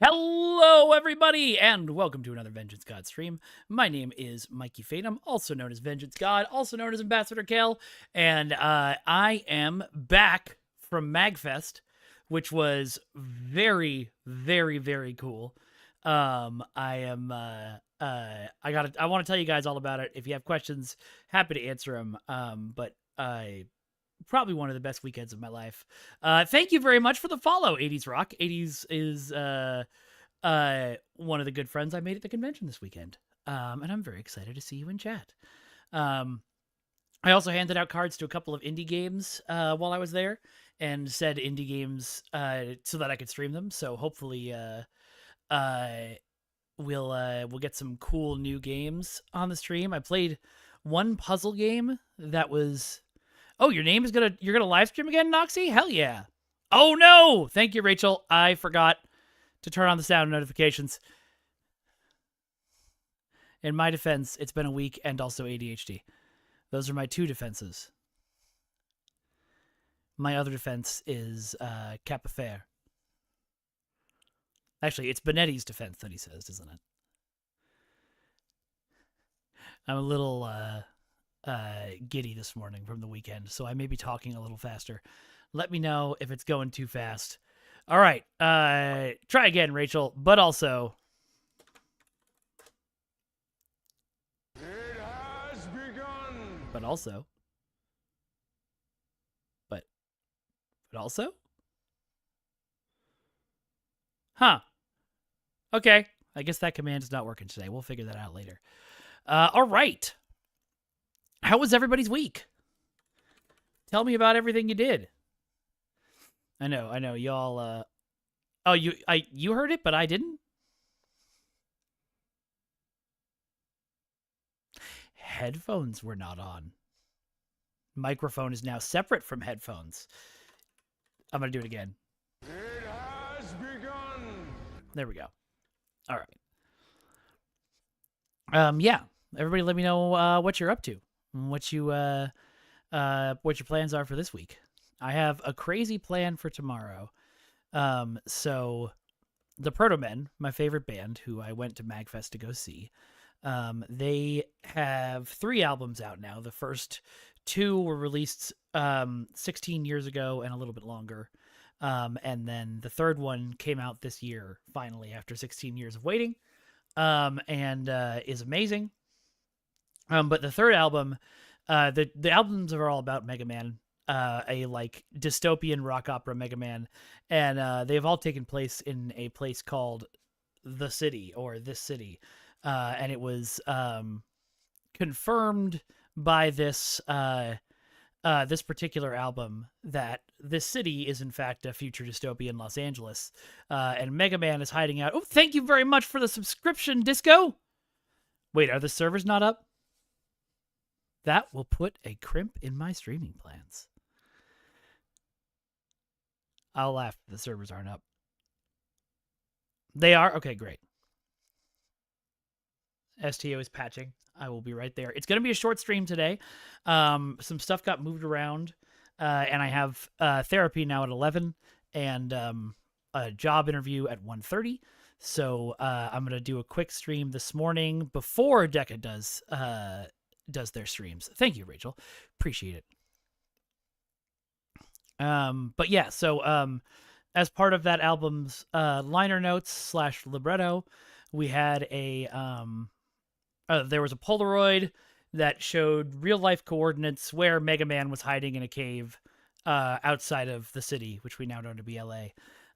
Hello, everybody, and welcome to another Vengeance God stream. My name is Mikey Fatum, also known as Vengeance God, also known as Ambassador Kale, and I am back from MagFest, which was very, very, very cool. I want to tell you guys all about it. If you have questions, happy to answer them. But I probably one of the best weekends of my life. Thank you very much for the follow, 80s Rock. 80s is one of the good friends I made at the convention this weekend. And I'm very excited to see you in chat. I also handed out cards to a couple of indie games while I was there, and said indie games so that I could stream them. So hopefully, we'll get some cool new games on the stream. I played one puzzle game that was. Oh, you're gonna live stream again, Noxy? Hell yeah! Oh no! Thank you, Rachel. I forgot to turn on the sound notifications. In my defense, it's been a week and also ADHD. Those are my two defenses. My other defense is Capafair. Actually, it's Benetti's defense that he says, isn't it? I'm a little giddy this morning from the weekend, so I may be talking a little faster. Let me know if it's going too fast. All right, try again, Rachel, but also... It has begun. But also... But also? Huh. Okay. I guess that command is not working today. We'll figure that out later. All right. How was everybody's week? Tell me about everything you did. I know. Y'all, oh, you heard it, but I didn't? Headphones were not on. Microphone is now separate from headphones. I'm going to do it again. It has begun. There we go. All right. Yeah. Everybody let me know what you're up to. What your plans are for this week. I have a crazy plan for tomorrow. So the Protomen, my favorite band, who I went to MagFest to go see, they have 3 albums out now. The first 2 were released 16 years ago and a little bit longer. And then the third one came out this year, finally, after 16 years of waiting, and is amazing. But the third album, the albums are all about Mega Man, a like dystopian rock opera Mega Man, and they've all taken place in a place called the city or this city, and it was confirmed by this this particular album that this city is in fact a future dystopian Los Angeles, and Mega Man is hiding out. Oh, thank you very much for the subscription, Disco. Wait, are the servers not up? That will put a crimp in my streaming plans. I'll laugh if the servers aren't up. They are? Okay, great. STO is patching. I will be right there. It's going to be a short stream today. Some stuff got moved around, and I have therapy now at 11 and a job interview at 1:30. So I'm going to do a quick stream this morning before Deca does their streams. Thank you, Rachel. Appreciate it. But yeah, so as part of that album's liner notes / libretto, we had a there was a Polaroid that showed real life coordinates where Mega Man was hiding in a cave outside of the city, which we now know to be LA.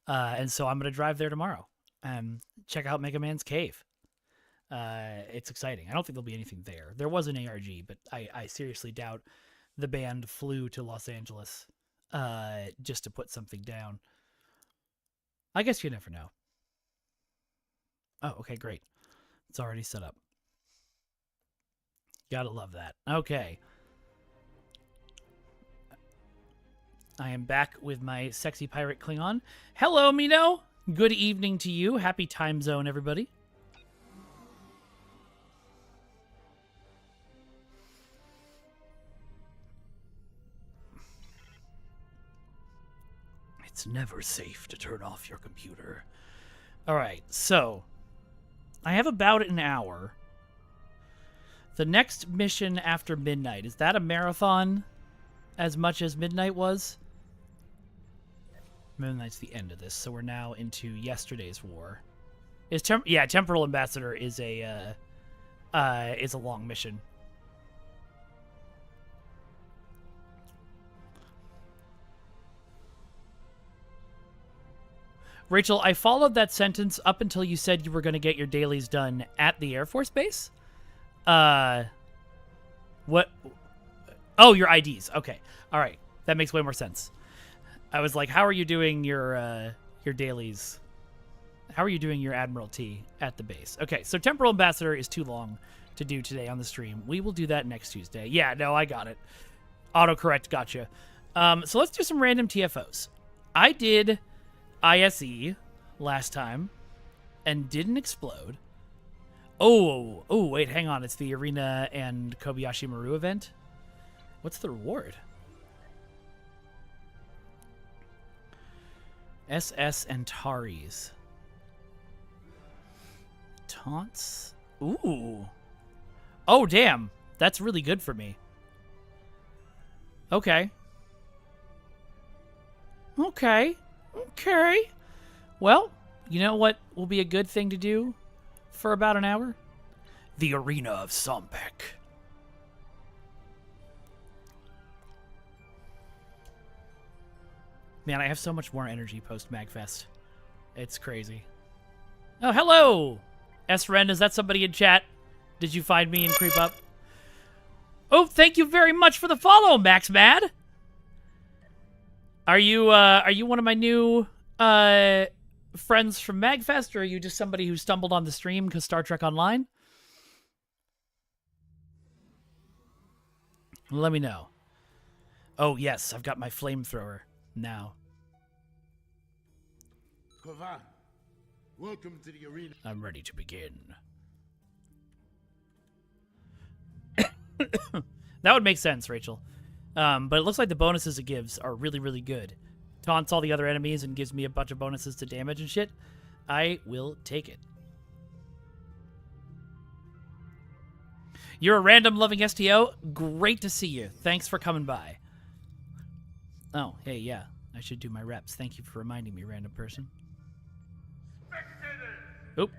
And so I'm going to drive there tomorrow and check out Mega Man's cave. It's exciting. I don't think there'll be anything there. There was an ARG, but I seriously doubt the band flew to Los Angeles just to put something down. I guess you never know. Oh, okay, great. It's already set up. Gotta love that. Okay. I am back with my sexy pirate Klingon. Hello, Mino. Good evening to you. Happy time zone, everybody. It's never safe to turn off your computer. All right, so I have about an hour. The next mission after midnight, is that a marathon as much as midnight was? Midnight's the end of this, so we're now into yesterday's war. Yeah, Temporal Ambassador is a long mission. Rachel, I followed that sentence up until you said you were going to get your dailies done at the Air Force Base. What? Oh, your IDs. Okay. All right. That makes way more sense. I was like, how are you doing your dailies? How are you doing your Admiralty at the base? Okay, so Temporal Ambassador is too long to do today on the stream. We will do that next Tuesday. Yeah, no, I got it. Autocorrect, gotcha. So let's do some random TFOs. I did ISE last time and didn't explode. Oh, wait, hang on. It's the Arena and Kobayashi Maru event. What's the reward? SS Antares. Taunts? Ooh. Oh, damn. That's really good for me. Okay. Okay. Well, you know what will be a good thing to do for about an hour? The Arena of Sompek. Man, I have so much more energy post-MagFest. It's crazy. Oh, hello! S-Ren, is that somebody in chat? Did you find me and creep up? Oh, thank you very much for the follow, Max Mad! Are you one of my new, friends from MagFest, or are you just somebody who stumbled on the stream because Star Trek Online? Let me know. Oh, yes, I've got my flamethrower now. Kovan, welcome to the arena. I'm ready to begin. That would make sense, Rachel. But it looks like the bonuses it gives are really, really good. Taunts all the other enemies and gives me a bunch of bonuses to damage and shit. I will take it. You're a random loving STO? Great to see you. Thanks for coming by. Oh, hey, yeah. I should do my reps. Thank you for reminding me, random person. Oop.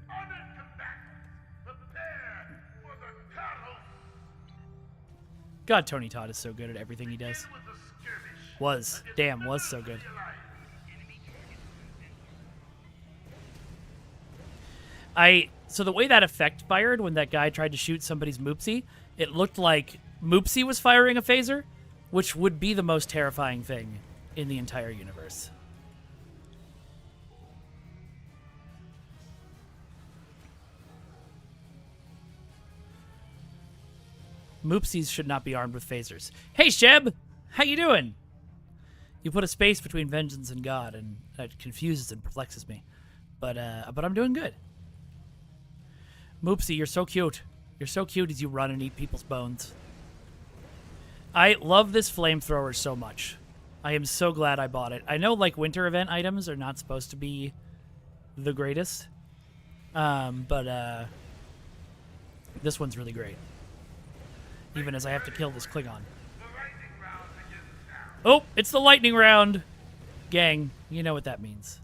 God, Tony Todd is so good at everything he does. Was so good. So the way that effect fired when that guy tried to shoot somebody's Moopsie, it looked like Moopsie was firing a phaser, which would be the most terrifying thing in the entire universe. Moopsies should not be armed with phasers. Hey, Sheb! How you doing? You put a space between vengeance and God, and that confuses and perplexes me. But I'm doing good. Moopsie, you're so cute. You're so cute as you run and eat people's bones. I love this flamethrower so much. I am so glad I bought it. I know, like, winter event items are not supposed to be the greatest. But this one's really great. Even as I have to kill this Klingon. Oh, it's the lightning round! Gang, you know what that means.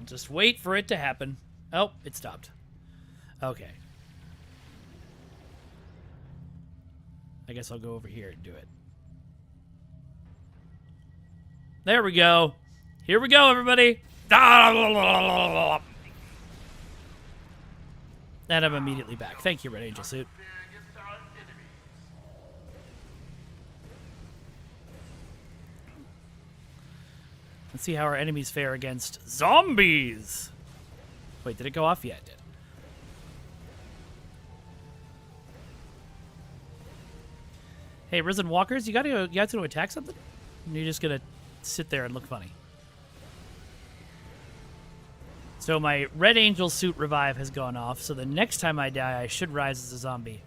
Just wait for it to happen. Oh, it stopped. Okay. I guess I'll go over here and do it. There we go. Here we go, everybody. And I'm immediately back. Thank you, Red Angel Suit. Let's see how our enemies fare against zombies. Wait, did it go off? Yeah, it did. Hey, Risen Walkers, you guys gonna attack something? You're just gonna sit there and look funny. So my Red Angel Suit revive has gone off, so the next time I die, I should rise as a zombie.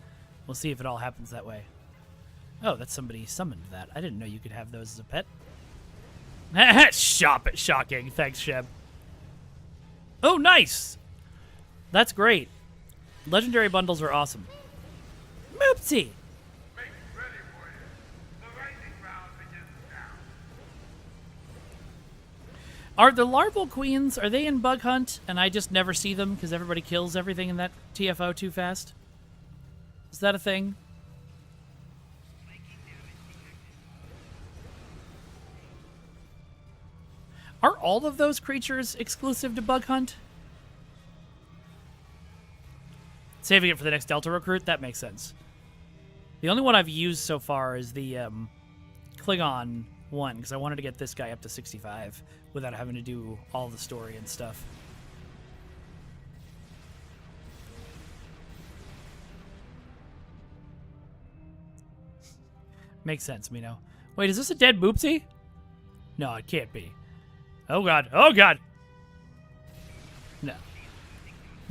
We'll see if it all happens that way. Oh, that's somebody summoned that. I didn't know you could have those as a pet. Shocking. Thanks, Sheb. Oh, nice. That's great. Legendary bundles are awesome. Moopsy. Make ready, warriors. The lightning round begins now. Are the larval queens, are they in Bug Hunt and I just never see them because everybody kills everything in that TFO too fast? Is that a thing? Are all of those creatures exclusive to Bug Hunt? Saving it for the next Delta recruit? That makes sense. The only one I've used so far is the Klingon one, because I wanted to get this guy up to 65 without having to do all the story and stuff. Makes sense, Mino. Wait, is this a dead Boopsy? No, it can't be. Oh god. Oh god! No.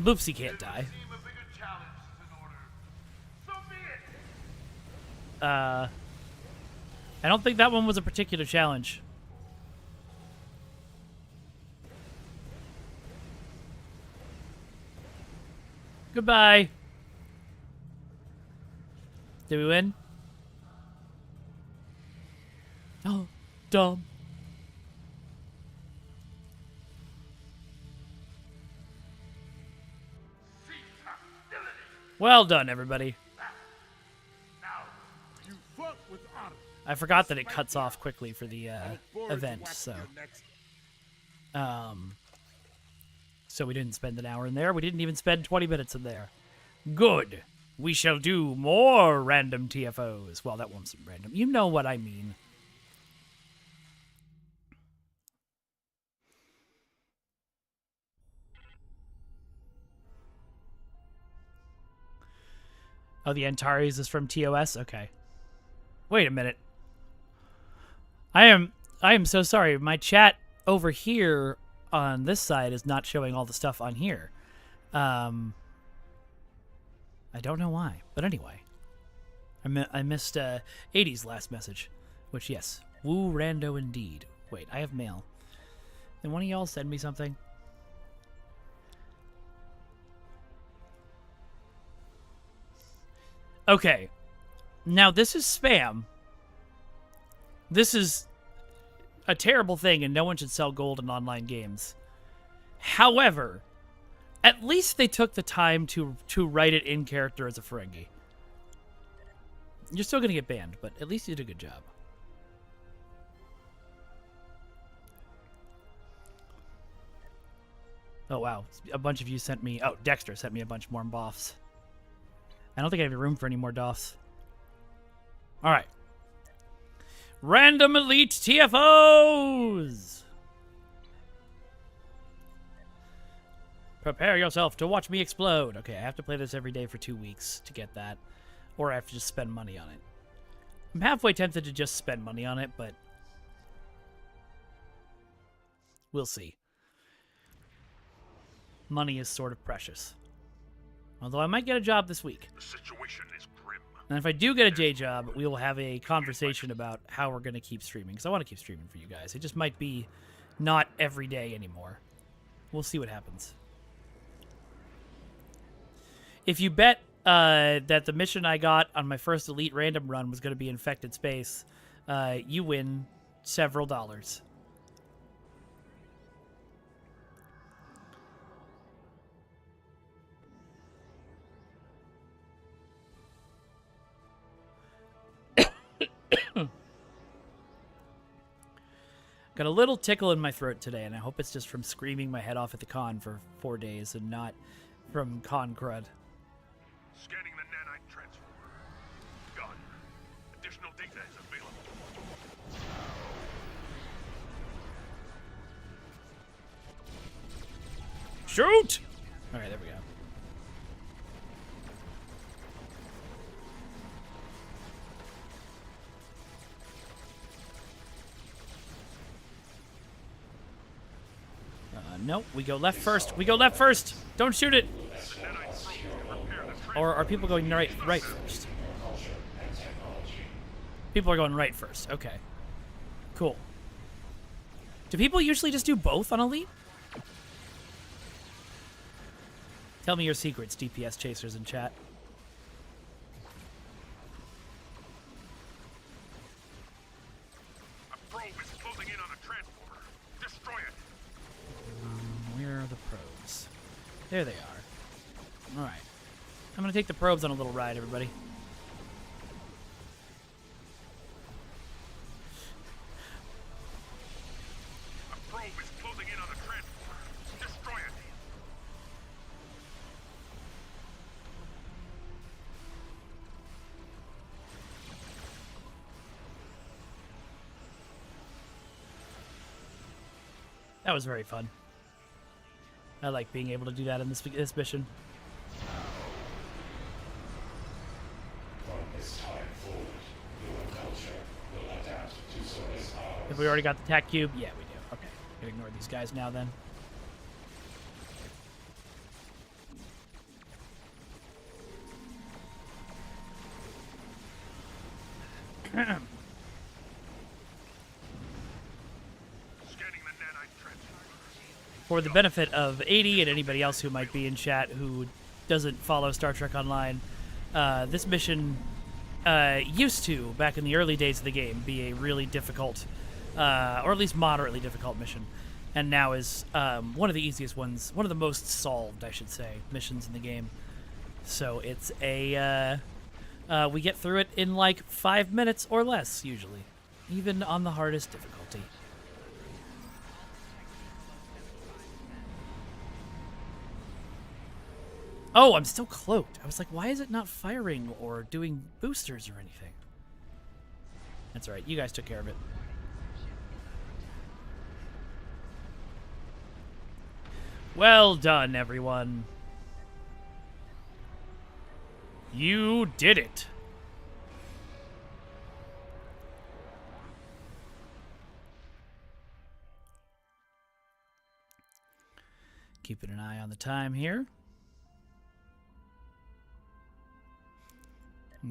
Boopsy can't die. Seem a bigger challenge is in order. So be it. I don't think that one was a particular challenge. Goodbye. Did we win? Oh, dumb. Cease hostility. Well done, everybody. Now, You fought with honor. I forgot that it cuts off quickly for the I look forward to event, watching so your next so we didn't spend an hour in there. We didn't even spend 20 minutes in there. Good. We shall do more random TFOs. Well, that wasn't random. You know what I mean. Oh, the Antares is from TOS? Okay. Wait a minute. I am so sorry. My chat over here on this side is not showing all the stuff on here. I don't know why, but anyway. I missed 80's last message, which, yes, woo rando indeed. Wait, I have mail. Then one of y'all send me something? Okay. Now, this is spam. This is a terrible thing, and no one should sell gold in online games. However, at least they took the time to write it in character as a Ferengi. You're still going to get banned, but at least you did a good job. Oh, wow. A bunch of you sent me... Oh, Dexter sent me a bunch more Boffs. I don't think I have room for any more Doffs. All right. Random Elite TFOs! Prepare yourself to watch me explode. Okay, I have to play this every day for 2 weeks to get that. Or I have to just spend money on it. I'm halfway tempted to just spend money on it, but... we'll see. Money is sort of precious. Although I might get a job this week. the situation is grim. And if I do get a day job, we will have a conversation about how we're going to keep streaming. Because I want to keep streaming for you guys. It just might be not every day anymore. We'll see what happens. If you bet that the mission I got on my first Elite random run was going to be Infected Space, you win several dollars. Got a little tickle in my throat today, and I hope it's just from screaming my head off at the con for 4 days and not from con crud. Scanning the nanite transformer. Gun. Additional data is available. Shoot! All right, there we go. Nope, we go left first. We go left first. Don't shoot it. Or are people going right first? People are going right first. Okay. Cool. Do people usually just do both on Elite? Tell me your secrets, DPS chasers in chat. A probe is closing in on a transformer. Destroy it. Where are the probes? There they are. Alright. I'm going to take the probes on a little ride, everybody. A probe is closing in on a transformer. Destroy it. That was very fun. I like being able to do that in this mission. From this time forward, your culture will adapt to Sora's powers. Have we already got the tac cube? Yeah, we do. Okay. Can ignore these guys now then. Scanning the nanite transformer. For the benefit of 80 and anybody else who might be in chat who doesn't follow Star Trek Online, this mission used to, back in the early days of the game, be a really difficult, or at least moderately difficult mission, and now is one of the easiest ones, one of the most solved, I should say, missions in the game. So it's a, we get through it in like 5 minutes or less, usually, even on the hardest difficulty. Oh, I'm still cloaked. I was like, why is it not firing or doing boosters or anything? That's all right. You guys took care of it. Well done, everyone. You did it. Keeping an eye on the time here.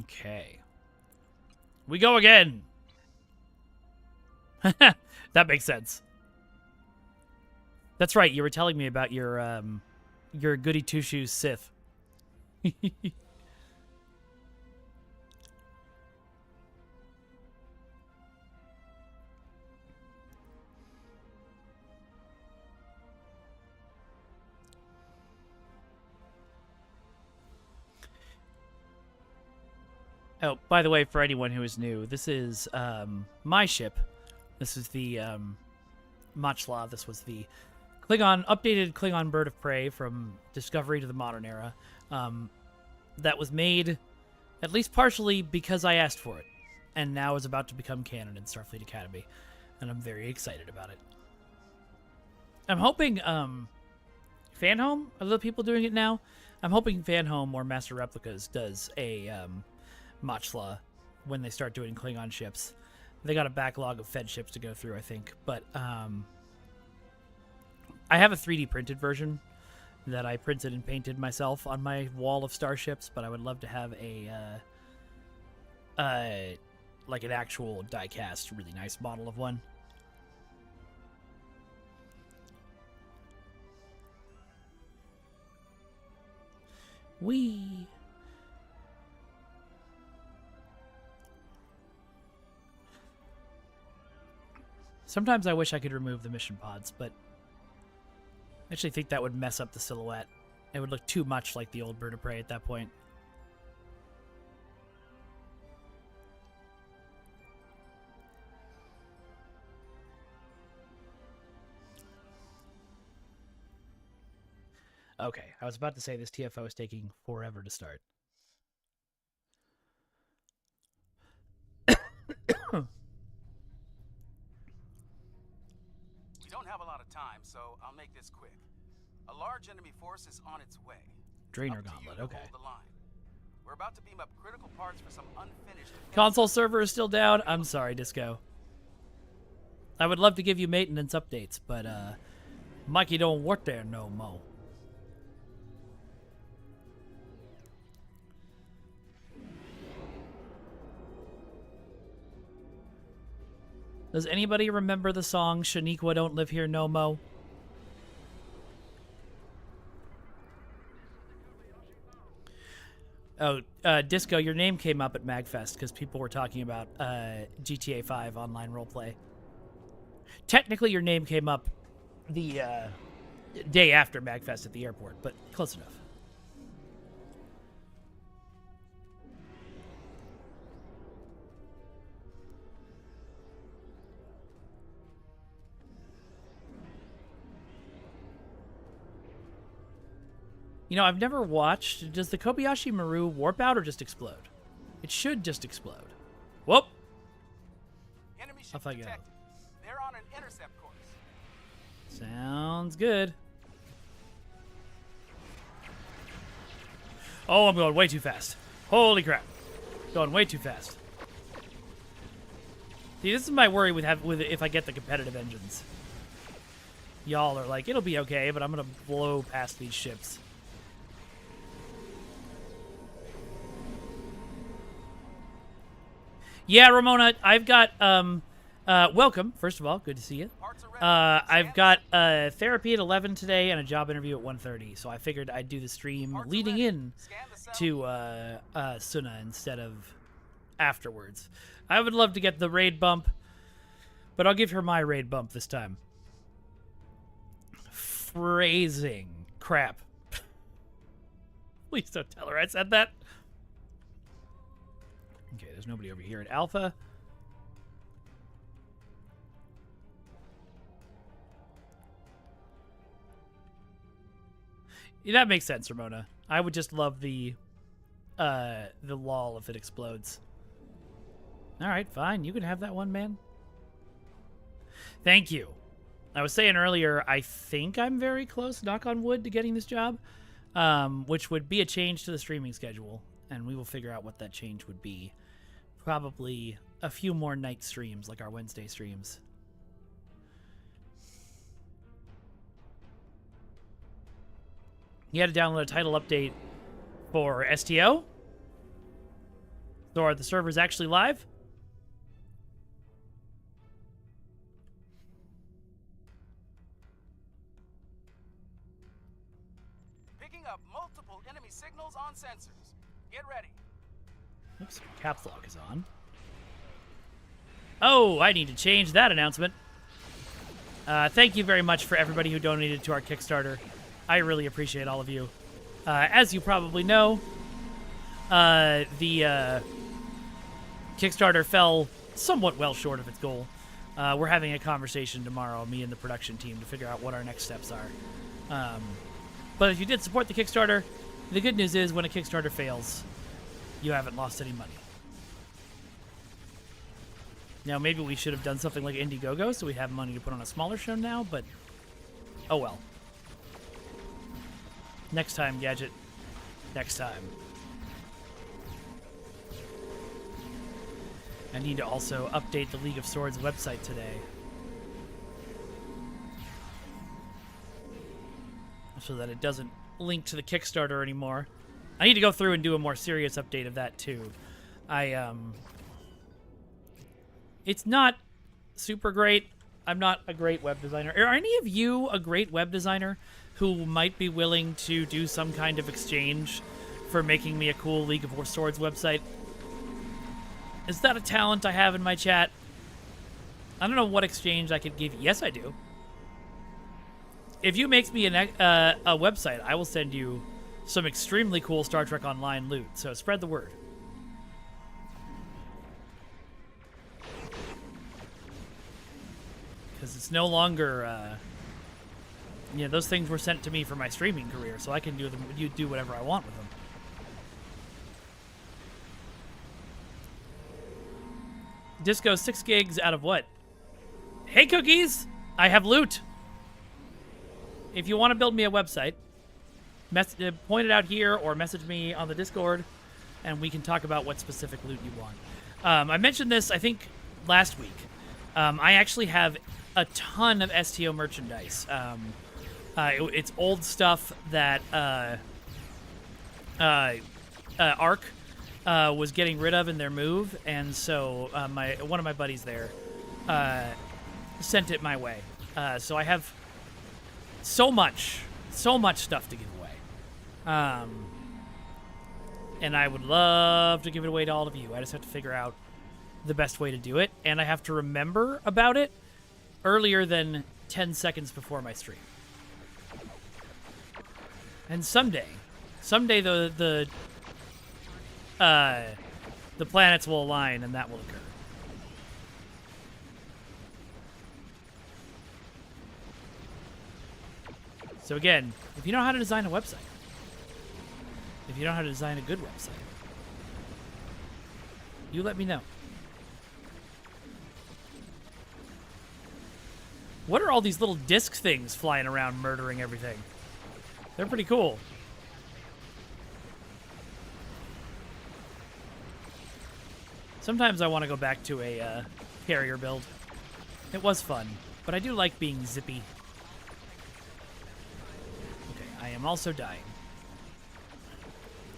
Okay. We go again. That makes sense. That's right. You were telling me about your goody two shoes Sith. Oh, by the way, for anyone who is new, this is my ship. This is the Machla. This was the updated Klingon bird of prey from Discovery to the modern era. That was made, at least partially, because I asked for it, and now is about to become canon in Starfleet Academy, and I'm very excited about it. I'm hoping Fanhome, are the people doing it now? I'm hoping Fanhome or Master Replicas does a Machla when they start doing Klingon ships. They got a backlog of Fed ships to go through, I think, but I have a 3D printed version that I printed and painted myself on my wall of starships, but I would love to have like an actual die-cast, really nice model of one. Whee! Sometimes I wish I could remove the mission pods, but I actually think that would mess up the silhouette. It would look too much like the old bird of prey at that point. Okay, I was about to say this TFO is taking forever to start. We don't have a lot of time, so I'll make this quick. A large enemy force is on its way. Drainer Up to you Gauntlet, to okay. hold the line. We're about to beam up critical parts for some unfinished Console server is still down? I'm sorry, Disco. I would love to give you maintenance updates, but Mikey don't work there no more. Does anybody remember the song Shaniqua Don't Live Here No Mo? Oh, Disco, your name came up at MagFest because people were talking about GTA 5 online roleplay. Technically, your name came up the day after MagFest at the airport, but close enough. You know, I've never watched. Does the Kobayashi Maru warp out or just explode? It should just explode. Whoop! Enemy ship Off I go. detected. They're on an intercept course. Sounds good. Oh, I'm going way too fast. Holy crap. Going way too fast. See, this is my worry with if I get the competitive engines. Y'all are like, it'll be okay, but I'm going to blow past these ships. Yeah, Ramona, I've got, welcome, first of all. Good to see you. Parts are ready. I've got therapy at 11 today and a job interview at 1:30, so I figured I'd do the stream Parts are leading ready. in Scan the cell. to Suna instead of afterwards. I would love to get the raid bump, but I'll give her my raid bump this time. Phrasing. Crap. Please don't tell her I said that. Okay, there's nobody over here at Alpha. Yeah, that makes sense, Ramona. I would just love the lull if it explodes. All right, fine. You can have that one, man. Thank you. I was saying earlier, I think I'm very close, knock on wood, to getting this job, which would be a change to the streaming schedule, and we will figure out what that change would be. Probably a few more night streams, like our Wednesday streams. You had to download a title update for STO? So are the servers actually live? Picking up multiple enemy signals on sensors. Get ready. Oops, caps lock is on. Oh, I need to change that announcement. Thank you very much for everybody who donated to our Kickstarter. I really appreciate all of you. As you probably know, the Kickstarter fell somewhat well short of its goal. We're having a conversation tomorrow, me and the production team, to figure out what our next steps are. But if you did support the Kickstarter, the good news is when a Kickstarter fails, you haven't lost any money. Now, maybe we should have done something like Indiegogo so we have money to put on a smaller show now, but oh well. Next time, Gadget. Next time. I need to also update the League of Swords website today, so that it doesn't link to the Kickstarter anymore. I need to go through and do a more serious update of that too. It's not super great. I'm not a great web designer. Are any of you a great web designer who might be willing to do some kind of exchange for making me a cool League of Swords website? Is that a talent I have in my chat? I don't know what exchange I could give you. Yes, I do. If you make me a website, I will send you some extremely cool Star Trek Online loot. So spread the word. Because it's no longer, those things were sent to me for my streaming career, so I can do whatever I want with them. Disco 6 gigs out of what? Hey, Cookies! I have loot! If you want to build me a website, point it out here or message me on the Discord, and we can talk about what specific loot you want. I mentioned this, I think, last week. I actually have a ton of STO merchandise. It's old stuff that ARC was getting rid of in their move, and so one of my buddies there sent it my way. So I have so much stuff to give away. And I would love to give it away to all of you. I just have to figure out the best way to do it, and I have to remember about it earlier than 10 seconds before my stream. And someday the planets will align and that will occur. So again, if you know how to design a website, if you know how to design a good website, you let me know. What are all these little disc things flying around murdering everything? They're pretty cool. Sometimes I want to go back to a carrier build. It was fun, but I do like being zippy. Okay, I am also dying.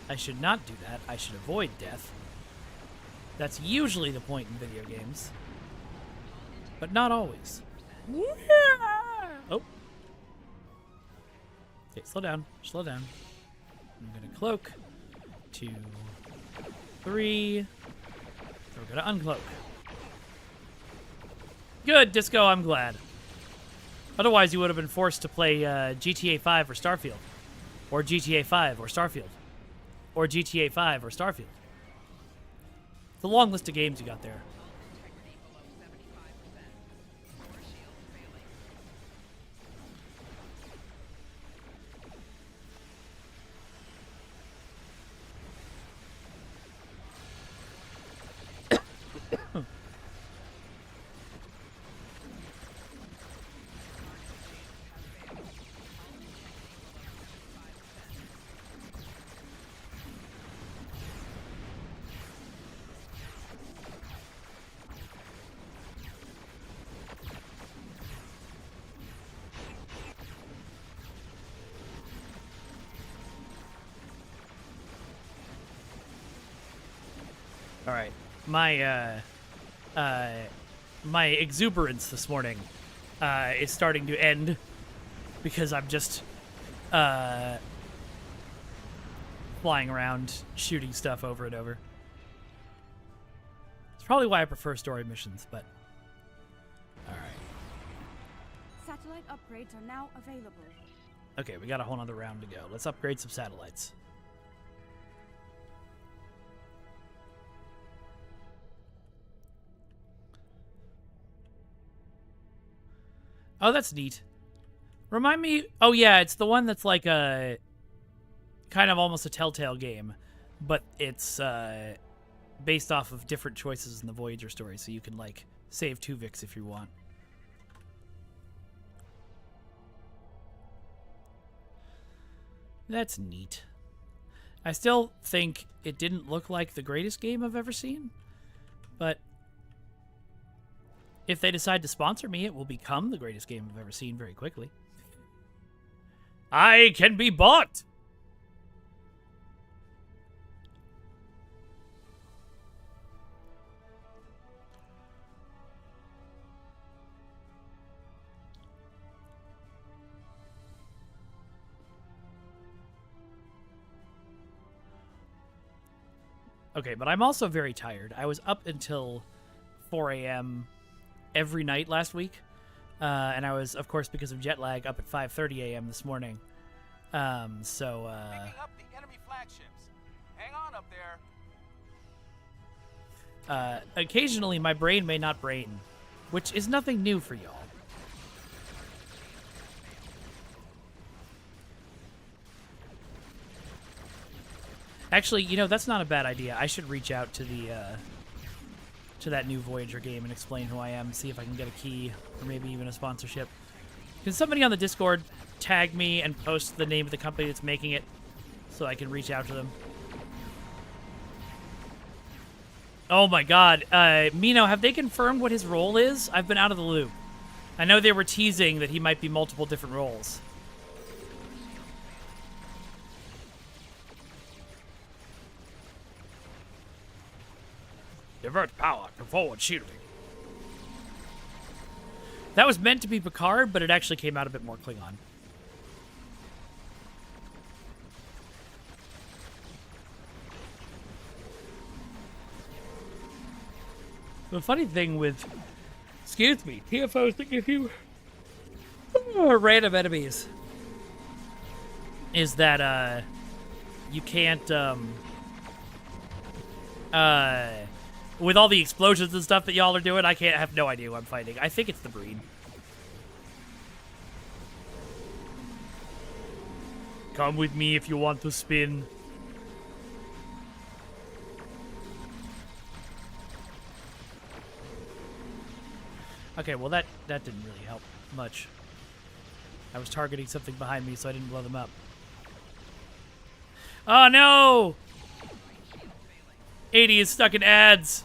I should not do that. I should avoid death. That's usually the point in video games. But not always. Oh. Okay, slow down. Slow down. I'm gonna cloak. 2, 3. We're gonna uncloak. Good, Disco, I'm glad. Otherwise, you would have been forced to play GTA 5 or Starfield. Or GTA 5 or Starfield. Or GTA 5 or Starfield. It's a long list of games you got there. All right, my exuberance this morning is starting to end because I'm just flying around shooting stuff over and over. It's probably why I prefer story missions, but all right. Satellite upgrades are now available. Okay, we got a whole nother round to go. Let's upgrade some satellites. Oh, that's neat. Remind me... Oh, yeah, it's the one that's like a... kind of almost a Telltale game. But it's based off of different choices in the Voyager story. So you can, like, save Tuvix if you want. That's neat. I still think it didn't look like the greatest game I've ever seen. But... if they decide to sponsor me, it will become the greatest game I've ever seen very quickly. I can be bought! Okay, but I'm also very tired. I was up until 4 a.m. every night last week, and I was, of course, because of jet lag, up at 5:30 a.m. this morning. Picking up the enemy flagships. Hang on up there. Occasionally my brain may not brain, which is nothing new for y'all. Actually, you know, that's not a bad idea. I should reach out to the to that new Voyager game and explain who I am, see if I can get a key or maybe even a sponsorship. Can somebody on the Discord tag me and post the name of the company that's making it so I can reach out to them? Oh my god. Mino, have they confirmed what his role is? I've been out of the loop. I know they were teasing that he might be multiple different roles. Divert power to forward shielding. That was meant to be Picard, but it actually came out a bit more Klingon. The funny thing with, excuse me, TFOs that give you random enemies is that you can't with all the explosions and stuff that y'all are doing, I have no idea who I'm fighting. I think it's the Breed. Come with me if you want to spin. Okay, well that didn't really help much. I was targeting something behind me, so I didn't blow them up. Oh no! 80 is stuck in ads.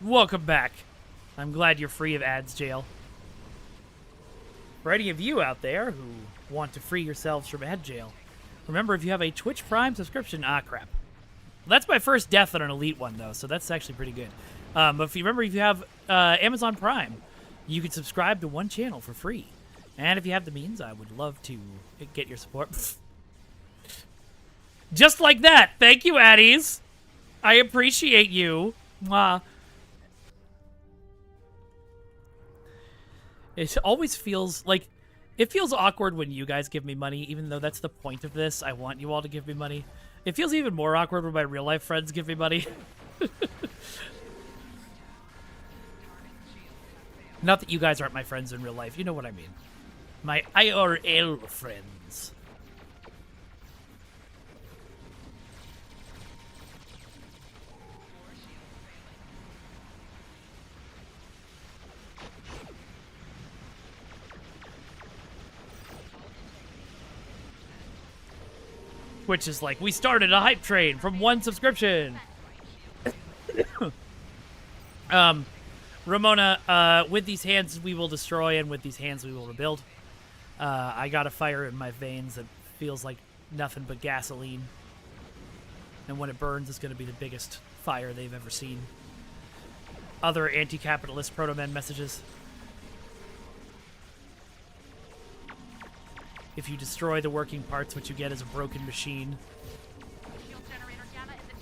Welcome back. I'm glad you're free of ads, jail. For any of you out there who want to free yourselves from ad jail, remember if you have a Twitch Prime subscription, crap. That's my first death on an Elite one, though, so that's actually pretty good. But if you have Amazon Prime, you can subscribe to one channel for free. And if you have the means, I would love to get your support. Just like that. Thank you, Addies. I appreciate you. Mwah. It always feels like, it feels awkward when you guys give me money, even though that's the point of this. I want you all to give me money. It feels even more awkward when my real life friends give me money. Not that you guys aren't my friends in real life. You know what I mean. My IRL friends. Which is like, we started a hype train from one subscription. Ramona, with these hands we will destroy, and with these hands we will rebuild. I got a fire in my veins that feels like nothing but gasoline. And when it burns, it's going to be the biggest fire they've ever seen. Other anti-capitalist proto-men messages. If you destroy the working parts, what you get is a broken machine. Shield generator gamma is at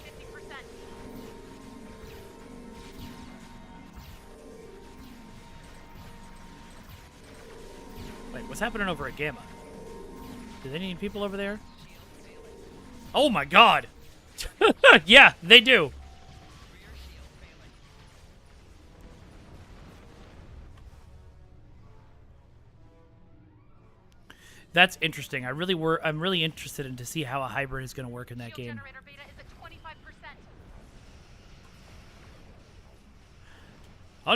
50%. Wait, what's happening over at Gamma? Do they need people over there? Oh my god! Yeah, they do! That's interesting. I'm really interested in to see how a hybrid is going to work in that game. Generator beta is at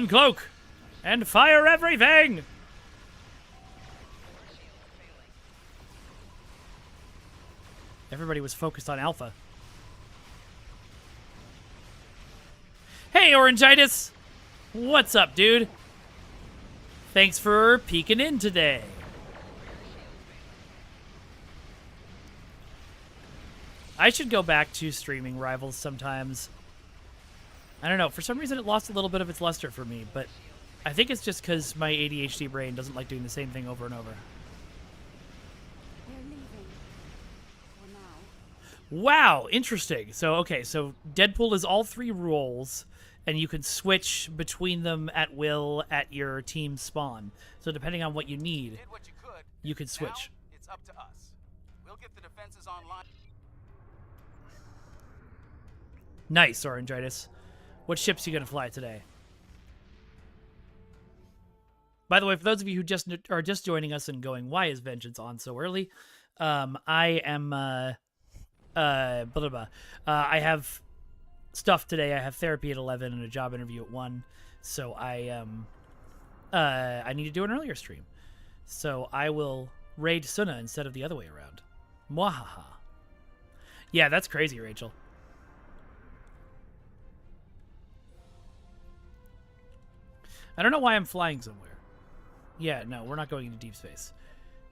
25%. Uncloak and fire everything. Everybody was focused on Alpha. Hey, Orangitis! What's up, dude? Thanks for peeking in today. I should go back to streaming Rivals sometimes. I don't know. For some reason, it lost a little bit of its luster for me, but I think it's just because my ADHD brain doesn't like doing the same thing over and over. They're leaving. For now. Wow, interesting. So, okay, so Deadpool is all three roles, and you can switch between them at will at your team spawn. So depending on what you need, Did what you could. you can switch. Now, it's up to us. We'll get the defenses online. Nice, Orangitis. What ships you gonna fly today? By the way, for those of you who are just joining us and going, why is Vengeance on so early? I am blah, blah, blah. I have stuff today. I have therapy at 11 and a job interview at 1. So I need to do an earlier stream. So I will raid Suna instead of the other way around. Mwahaha. Yeah, that's crazy, Rachel. I don't know why I'm flying somewhere. Yeah, no, we're not going into deep space.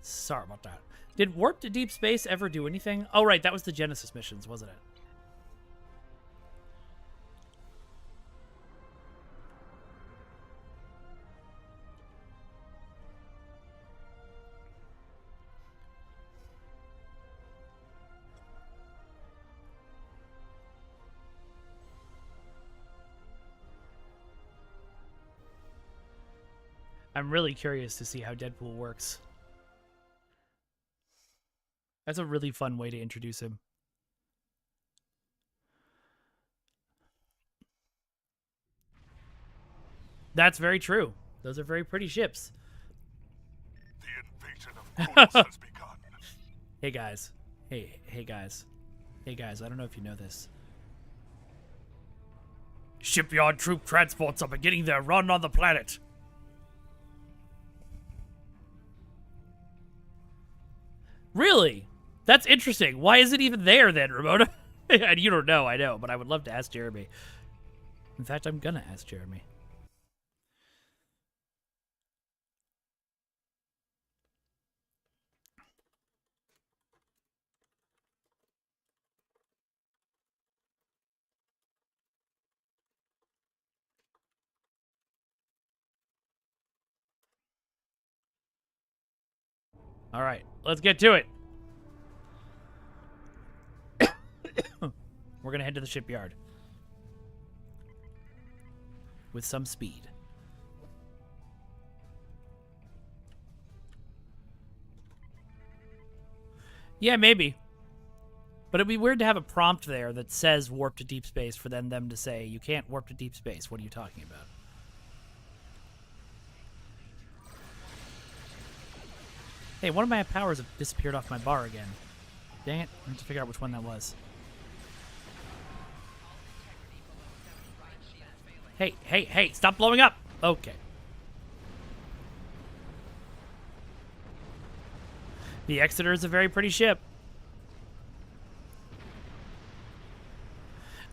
Sorry about that. Did Warp to Deep Space ever do anything? Oh, right, that was the Genesis missions, wasn't it? I'm really curious to see how Deadpool works. That's a really fun way to introduce him. That's very true. Those are very pretty ships. The invasion of Kronos has begun. Hey guys. Hey guys. Hey guys, I don't know if you know this. Shipyard troop transports are beginning their run on the planet. Really? That's interesting. Why is it even there then, Ramona? And you don't know, I know, but I would love to ask Jeremy. In fact, I'm gonna ask Jeremy. All right, let's get to it. We're gonna head to the shipyard with some speed. Yeah, maybe. But it'd be weird to have a prompt there that says warp to deep space for then them to say, you can't warp to deep space. What are you talking about? Hey, one of my powers have disappeared off my bar again. Dang it. I have to figure out which one that was. Hey, stop blowing up! Okay. The Exeter is a very pretty ship.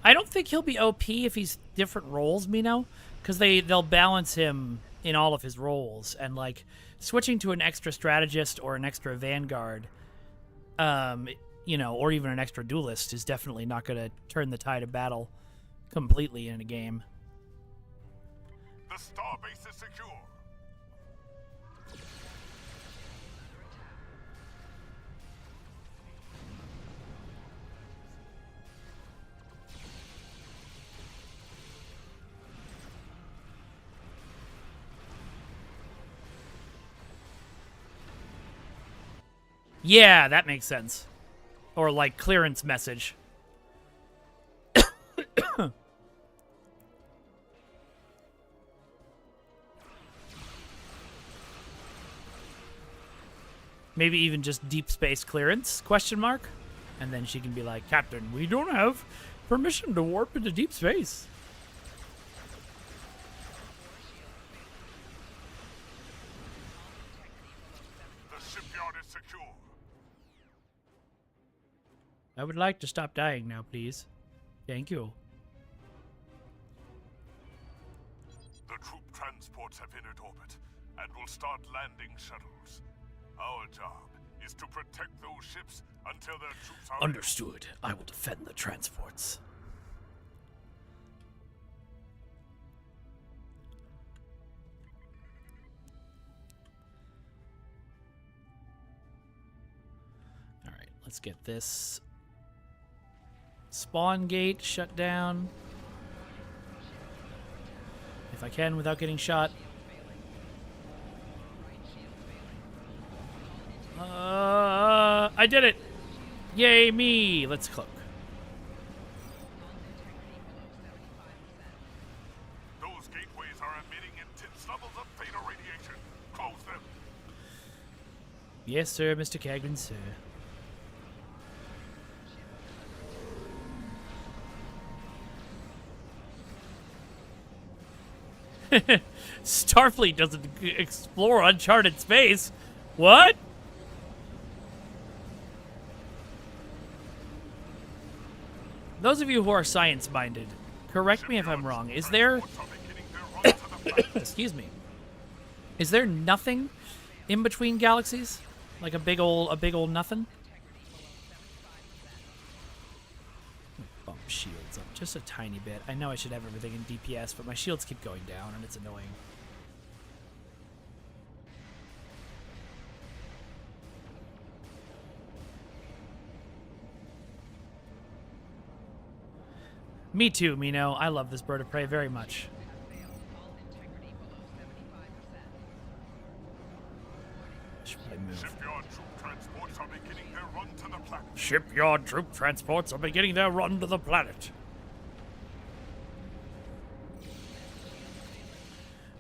I don't think he'll be OP if he's different roles, Mino, because they'll balance him in all of his roles, and like switching to an extra strategist or an extra vanguard, you know, or even an extra duelist is definitely not going to turn the tide of battle completely in a game. The starbase is secure. Yeah, that makes sense. Or like clearance message. Maybe even just deep space clearance, question mark? And then she can be like, Captain, we don't have permission to warp into deep space. The shipyard is secure. I would like to stop dying now, please. Thank you. The troop transports have entered orbit and will start landing shuttles. Our job is to protect those ships until their troops are Understood. I will defend the transports. All right, let's get this spawn gate shut down. If I can without getting shot. I did it! Yay me! Let's cloak. Those gateways are emitting intense levels of theta radiation. Close them. Yes, sir, Mr. Cagman, sir. Starfleet doesn't explore uncharted space. What? Those of you who are science-minded, correct me if I'm wrong. Is there Transports are beginning their run to the Excuse me. Is there nothing in between galaxies? Like a big old nothing? Bump shields up just a tiny bit. I know I should have everything in DPS, but my shields keep going down and it's annoying. Me too, Mino. I love this bird of prey very much. Should probably move. Shipyard troop transports are beginning their run to the planet. Shipyard troop transports are beginning their run to the planet.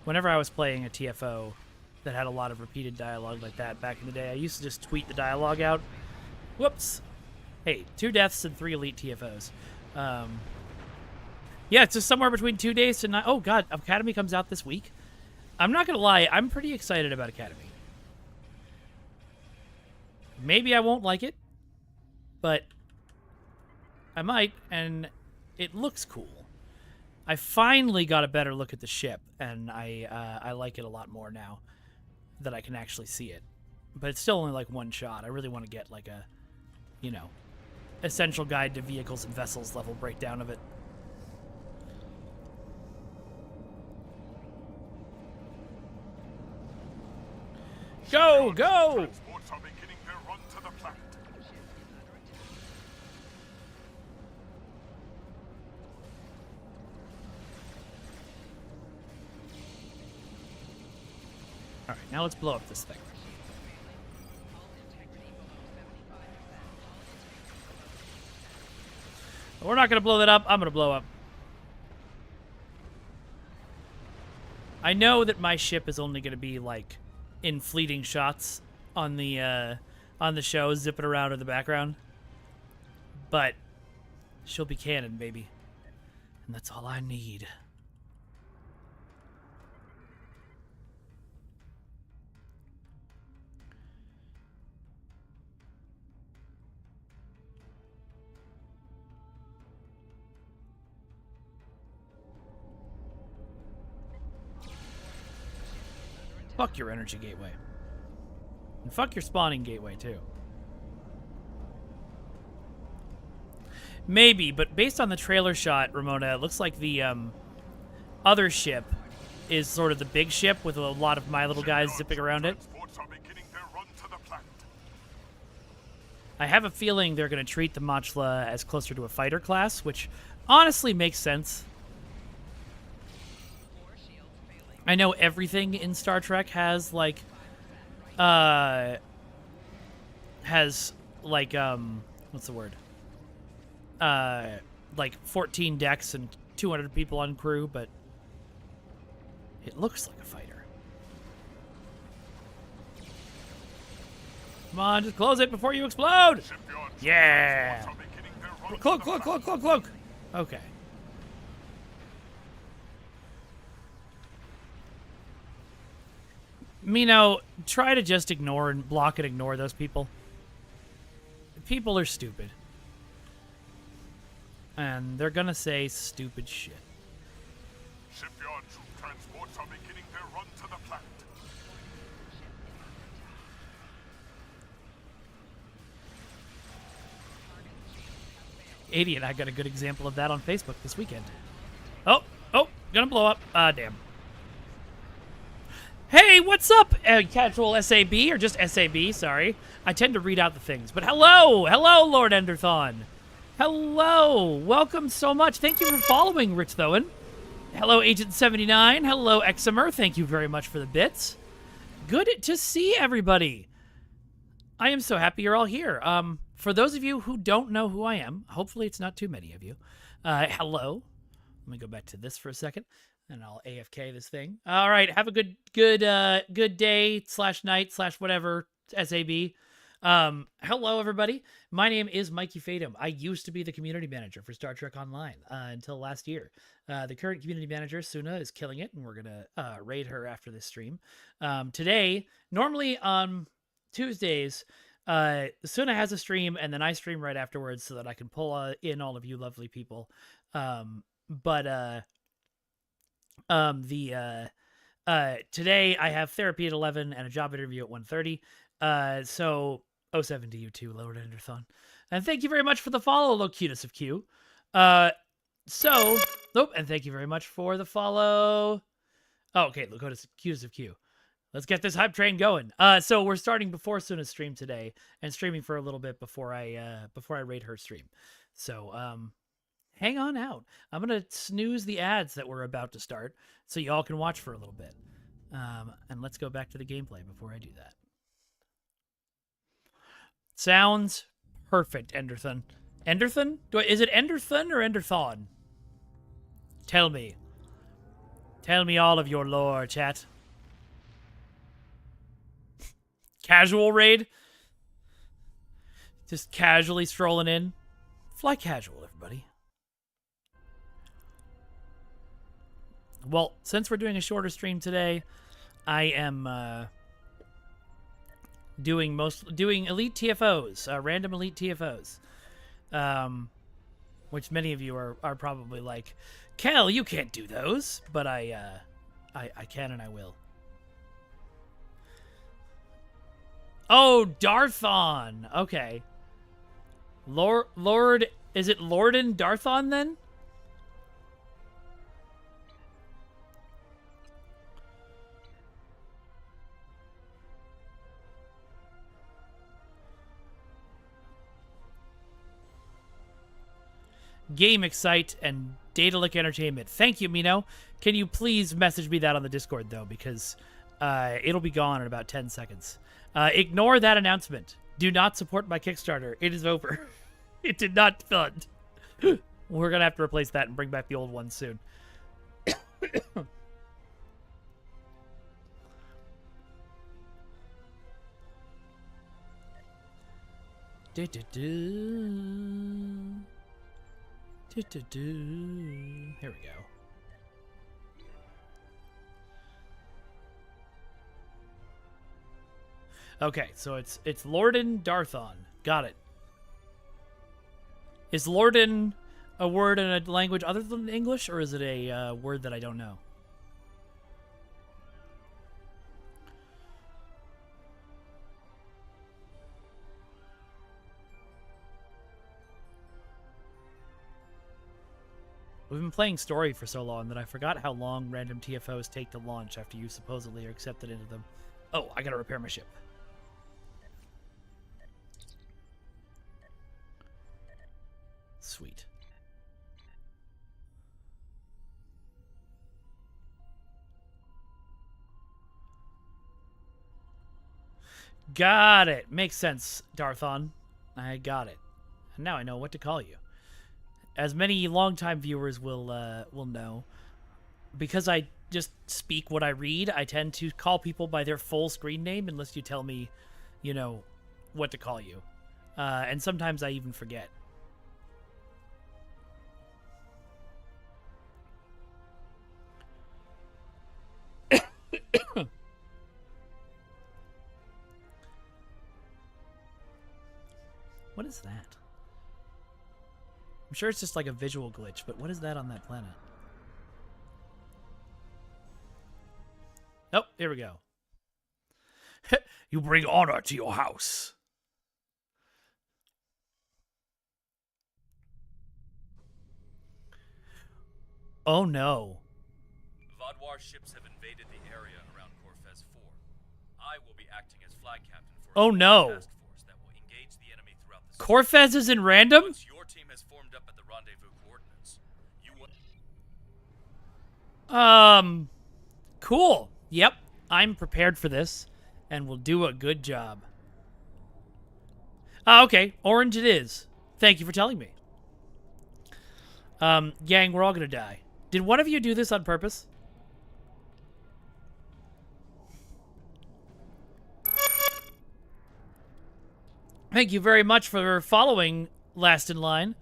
Whenever I was playing a TFO that had a lot of repeated dialogue like that back in the day, I used to just tweet the dialogue out. Whoops. Hey, 2 deaths and 3 elite TFOs. Yeah, it's just somewhere between 2 days to 9. Oh, God, Academy comes out this week. I'm not going to lie. I'm pretty excited about Academy. Maybe I won't like it, but I might, and it looks cool. I finally got a better look at the ship, and I like it a lot more now that I can actually see it. But it's still only like one shot. I really want to get like a, you know, essential guide to vehicles and vessels level breakdown of it. Go, go! Transports are beginning their run to the planet. Alright, now let's blow up this thing. We're not going to blow that up. I'm going to blow up. I know that my ship is only going to be, like, in fleeting shots on the show, zipping around in the background. But she'll be canon, baby. And that's all I need. Fuck your energy gateway. And fuck your spawning gateway, too. Maybe, but based on the trailer shot, Ramona, it looks like the other ship is sort of the big ship with a lot of my little guys zipping around it. Transports are beginning their run to the planet. I have a feeling they're going to treat the Machla as closer to a fighter class, which honestly makes sense. I know everything in Star Trek has like what's the word? Like 14 decks and 200 people on crew, but it looks like a fighter. Come on, just close it before you explode. Shipyard Yeah. transports are beginning their run Cloak, to the cloak, planet. cloak, cloak, cloak. Okay. Mino, try to just ignore and block and ignore those people. People are stupid. And they're gonna say stupid shit. Shipyard troop transports are beginning their run to the planet. Idiot, I got a good example of that on Facebook this weekend. Oh, gonna blow up. Damn. Hey, what's up, casual SAB, or just SAB, sorry. I tend to read out the things. But hello, Lord Enderthon. Hello, welcome so much. Thank you for following, Rich Thoen. Hello, Agent 79. Hello, Exemer. Thank you very much for the bits. Good to see everybody. I am so happy you're all here. For those of you who don't know who I am, hopefully it's not too many of you. Hello. Let me go back to this for a second, and I'll AFK this thing. All right, have a good day / night / whatever, SAB. Hello, everybody. My name is Mikey Fatum. I used to be the community manager for Star Trek Online until last year. The current community manager, Suna, is killing it, and we're going to raid her after this stream. Today, normally on Tuesdays, Suna has a stream, and then I stream right afterwards so that I can pull in all of you lovely people. But Today I have therapy at 11 and a job interview at 1:30. So 07 to you too, Lord Enderthon. And thank you very much for the follow, Locutus of Q. And thank you very much for the follow. Oh, okay, Locutus of Q. Let's get this hype train going. So we're starting before Suna's stream today and streaming for a little bit before I raid her stream. So hang on out. I'm gonna snooze the ads that we're about to start so y'all can watch for a little bit. And let's go back to the gameplay before I do that. Sounds perfect, Enderthon. Enderthon? Is it Enderthon or Enderthon? Tell me. Tell me all of your lore, chat. Casual raid? Just casually strolling in? Fly casual, everybody. Well, since we're doing a shorter stream today, I am doing elite TFOs, random elite TFOs, which many of you are probably like, Kel, you can't do those, but I can and I will. Oh, Darthon. Okay. Lord, is it Lorden Darthon then? Game Excite and Datalic Entertainment. Thank you, Mino. Can you please message me that on the Discord, though, because it'll be gone in about 10 seconds. Ignore that announcement. Do not support my Kickstarter. It is over. It did not fund. We're going to have to replace that and bring back the old one soon. Here we go. Okay, so it's Lorden Darthon. Got it. Is Lorden a word in a language other than English, or is it a word that I don't know? We've been playing story for so long that I forgot how long random TFOs take to launch after you supposedly are accepted into them. Oh, I gotta repair my ship. Sweet. Got it. Makes sense, Darthon. I got it. And now I know what to call you. As many longtime viewers will know, because I just speak what I read, I tend to call people by their full screen name unless you tell me, you know, what to call you. And sometimes I even forget. What is that? I'm sure it's just like a visual glitch, but what is that on that planet? Oh, here we go. You bring honor to your house. Oh no. Vaadwaur ships have invaded the area around Corfez 4. I will be acting as flag captain for Oh no. task force that will engage the enemy throughout the Corfez is in random? Once your team has formed up at the rendezvous coordinates, you will... Cool. Yep. I'm prepared for this and will do a good job. Okay. Orange it is. Thank you for telling me. Gang, we're all gonna die. Did one of you do this on purpose? Thank you very much for following Last in Line.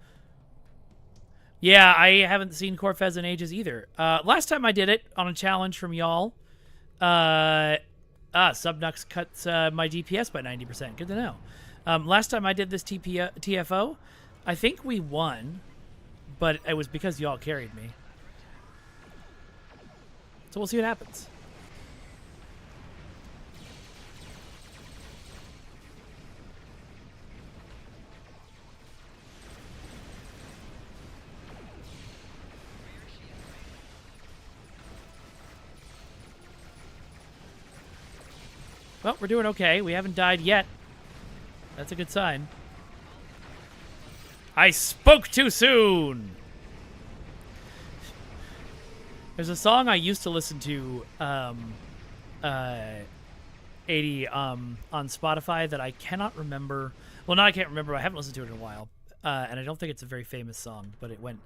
Yeah, I haven't seen Corfez in ages either. Last time I did it on a challenge from y'all, Subnux cuts my DPS by 90%. Good to know. Last time I did this TFO, I think we won, but it was because y'all carried me. So we'll see what happens. Well, we're doing okay. We haven't died yet. That's a good sign. I spoke too soon! There's a song I used to listen to, 80, on Spotify that I cannot remember. Well, not I can't remember. I haven't listened to it in a while. And I don't think it's a very famous song, but it went,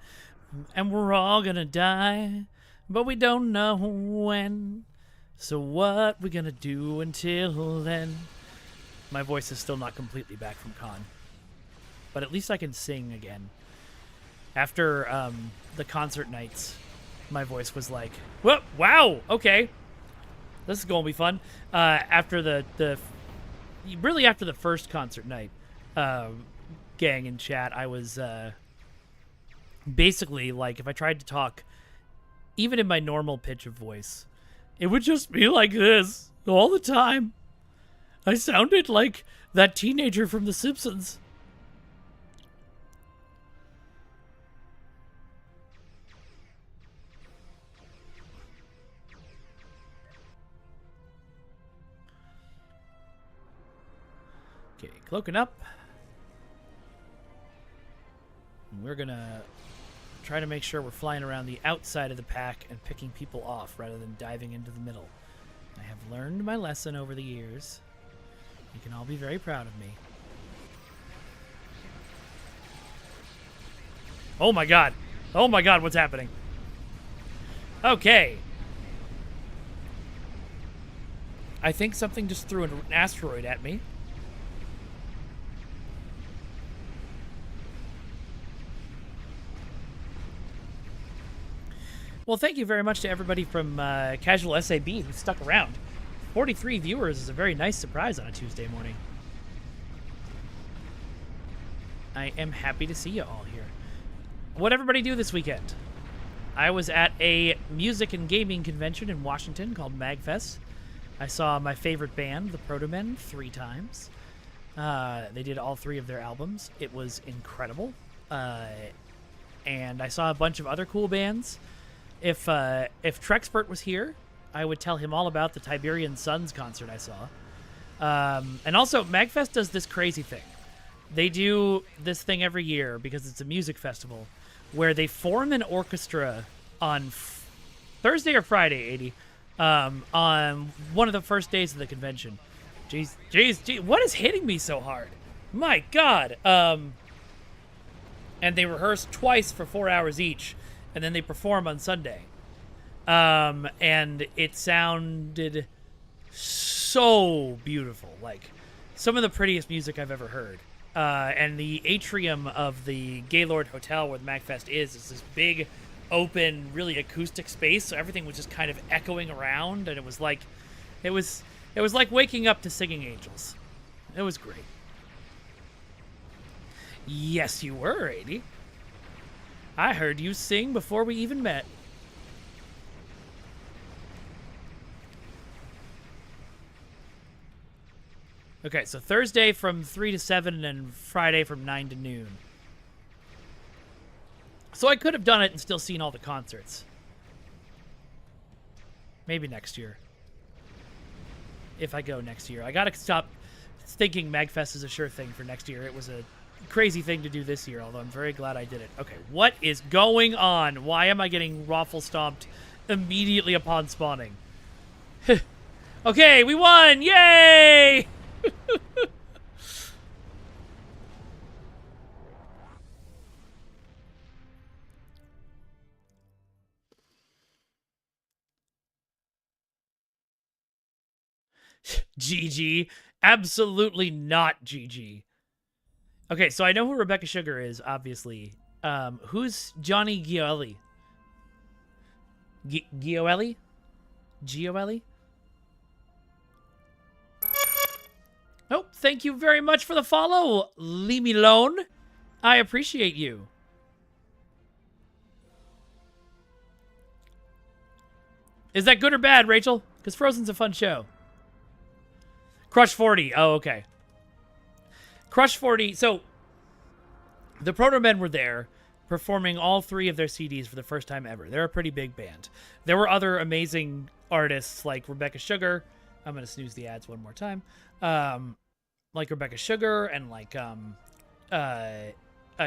and we're all gonna die, but we don't know when. So what we gonna do until then? My voice is still not completely back from con, but at least I can sing again. After the concert nights, my voice was like, "Whoa, wow, okay, this is gonna be fun." After really after the first concert night, gang in chat, I was basically like, if I tried to talk, even in my normal pitch of voice, it would just be like this all the time. I sounded like that teenager from The Simpsons. Okay, cloaking up. And we're gonna try to make sure we're flying around the outside of the pack and picking people off rather than diving into the middle. I have learned my lesson over the years. You can all be very proud of me. Oh my god. Oh my god, what's happening? Okay. I think something just threw an asteroid at me. Well, thank you very much to everybody from Casual SAB who stuck around. 43 viewers is a very nice surprise on a Tuesday morning. I am happy to see you all here. What'd everybody do this weekend? I was at a music and gaming convention in Washington called MagFest. I saw my favorite band, the Protomen, 3 times. They did all 3 of their albums. It was incredible. And I saw a bunch of other cool bands. If Trexpert was here, I would tell him all about the Tiberian Suns concert I saw. And also, MagFest does this crazy thing. They do this thing every year because it's a music festival where they form an orchestra on Thursday or Friday, 80, on one of the first days of the convention. Jeez, what is hitting me so hard? My God. And they rehearse twice for 4 hours each, and then they perform on Sunday. And it sounded so beautiful. Like, some of the prettiest music I've ever heard. And the atrium of the Gaylord Hotel where the MagFest is this big, open, really acoustic space. So everything was just kind of echoing around, and it was like waking up to Singing Angels. It was great. Yes, you were, 80. I heard you sing before we even met. Okay, so Thursday from 3 to 7 and Friday from 9 to noon. So I could have done it and still seen all the concerts. Maybe next year. If I go next year. I gotta stop thinking MagFest is a sure thing for next year. It was a crazy thing to do this year, although I'm very glad I did it. Okay, what is going on? Why am I getting raffle stomped immediately upon spawning? Okay, we won! Yay! GG. Absolutely not GG. Okay, so I know who Rebecca Sugar is, obviously. Who's Johnny Gioeli? Gioeli? Gioeli? Oh, thank you very much for the follow, Leave Me Alone. I appreciate you. Is that good or bad, Rachel? Because Frozen's a fun show. Crush 40. Oh, okay. Crush 40. So, the Proto Men were there performing all 3 of their CDs for the first time ever. They're a pretty big band. There were other amazing artists like Rebecca Sugar. I'm going to snooze the ads one more time. Like Rebecca Sugar and like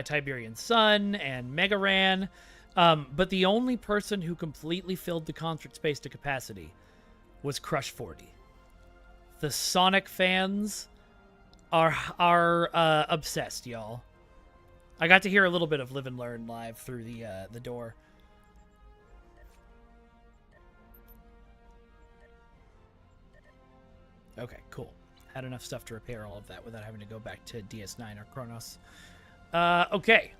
Tiberian Sun and Mega Ran. But the only person who completely filled the concert space to capacity was Crush 40. The Sonic fans are obsessed, y'all. I got to hear a little bit of Live and Learn live through the door. Okay, cool. Had enough stuff to repair all of that without having to go back to DS9 or Chronos. Okay.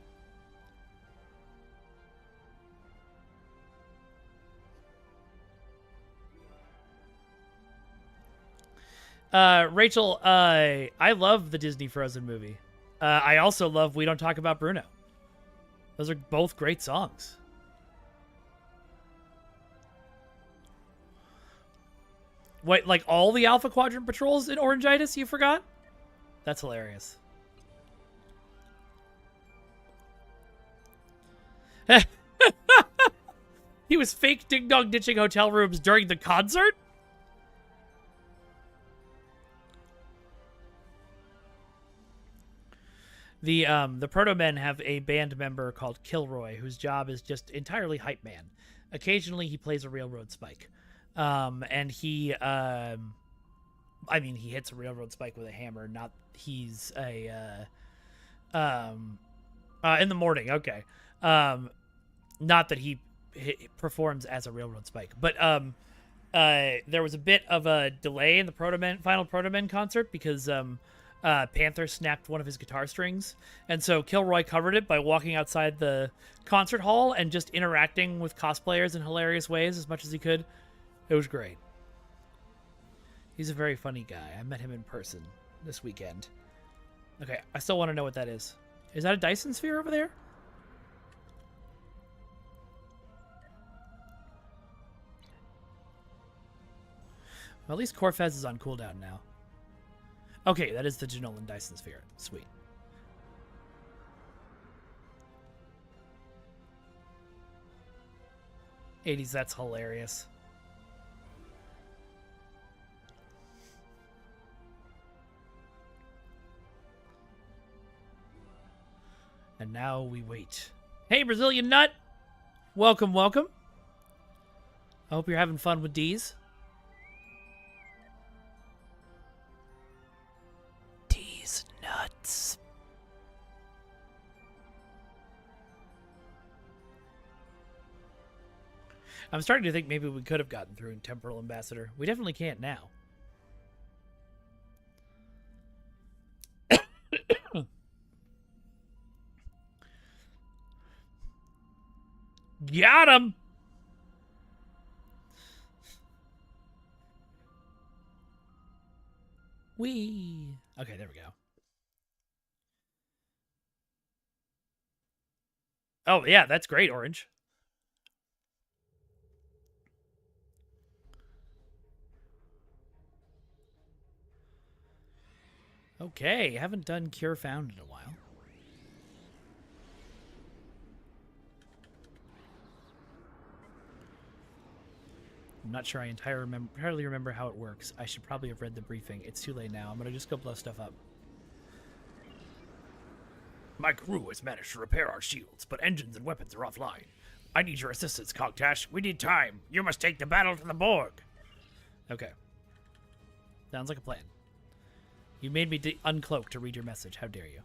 Rachel, I love the Disney Frozen movie. I also love We Don't Talk About Bruno. Those are both great songs. Wait, like all the Alpha Quadrant patrols in Orangitis you forgot? That's hilarious. He was fake ding-dong ditching hotel rooms during the concert? The Proto Men have a band member called Kilroy, whose job is just entirely hype man. Occasionally, he plays a railroad spike, and he hits a railroad spike with a hammer. Not he's a in the morning. Okay, not that he performs as a railroad spike, but there was a bit of a delay in the final Proto Men concert because Panther snapped one of his guitar strings, and so Kilroy covered it by walking outside the concert hall and just interacting with cosplayers in hilarious ways as much as he could. It was great. He's a very funny guy. I met him in person this weekend. Okay, I still want to know what that is. Is that a Dyson sphere over there? Well, at least Corfez is on cooldown now. Okay, that is the Janolan Dyson sphere. Sweet. '80s, that's hilarious. And now we wait. Hey, Brazilian Nut! Welcome, welcome. I hope you're having fun with D's. D's nuts. I'm starting to think maybe we could have gotten through in Temporal Ambassador. We definitely can't now. Got him! Whee! Okay, there we go. Oh, yeah, that's great, Orange. Okay, haven't done Cure Found in a while. I'm not sure I entirely remember how it works. I should probably have read the briefing. It's too late now. I'm gonna just go blow stuff up. My crew has managed to repair our shields, but engines and weapons are offline. I need your assistance, Cogtash. We need time. You must take the battle to the Borg. Okay. Sounds like a plan. You made me uncloak to read your message. How dare you?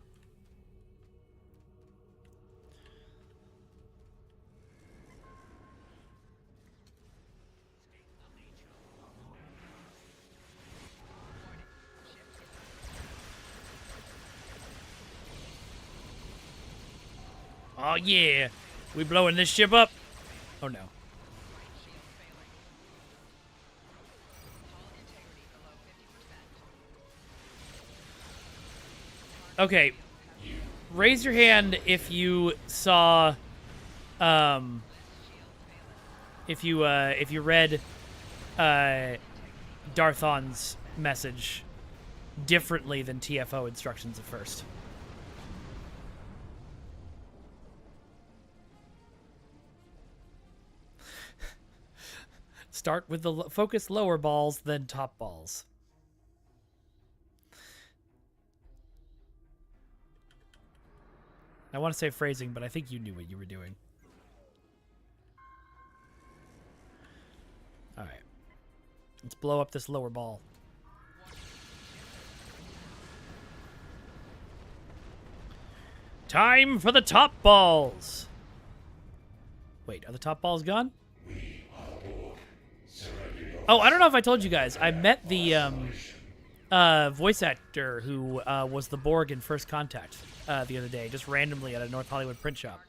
Oh yeah, we blowing this ship up? Oh no. Okay, raise your hand if you saw if you read Darthon's message differently than TFO instructions at first. Start with the focus lower balls, then top balls. I want to say phrasing, but I think you knew what you were doing. All right. Let's blow up this lower ball. Time for the top balls. Wait, are the top balls gone? Oh, I don't know if I told you guys. I met the voice actor who was the Borg in First Contact the other day, just randomly at a North Hollywood print shop.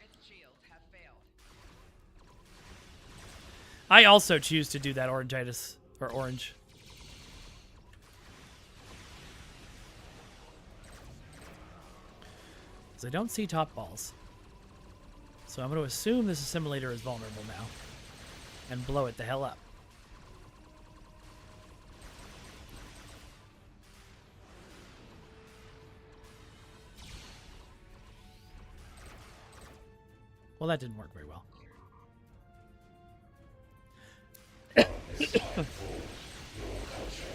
I also choose to do that orangitis, or orange. Because I don't see top balls. So I'm going to assume this assimilator is vulnerable now. And blow it the hell up. Well, that didn't work very well.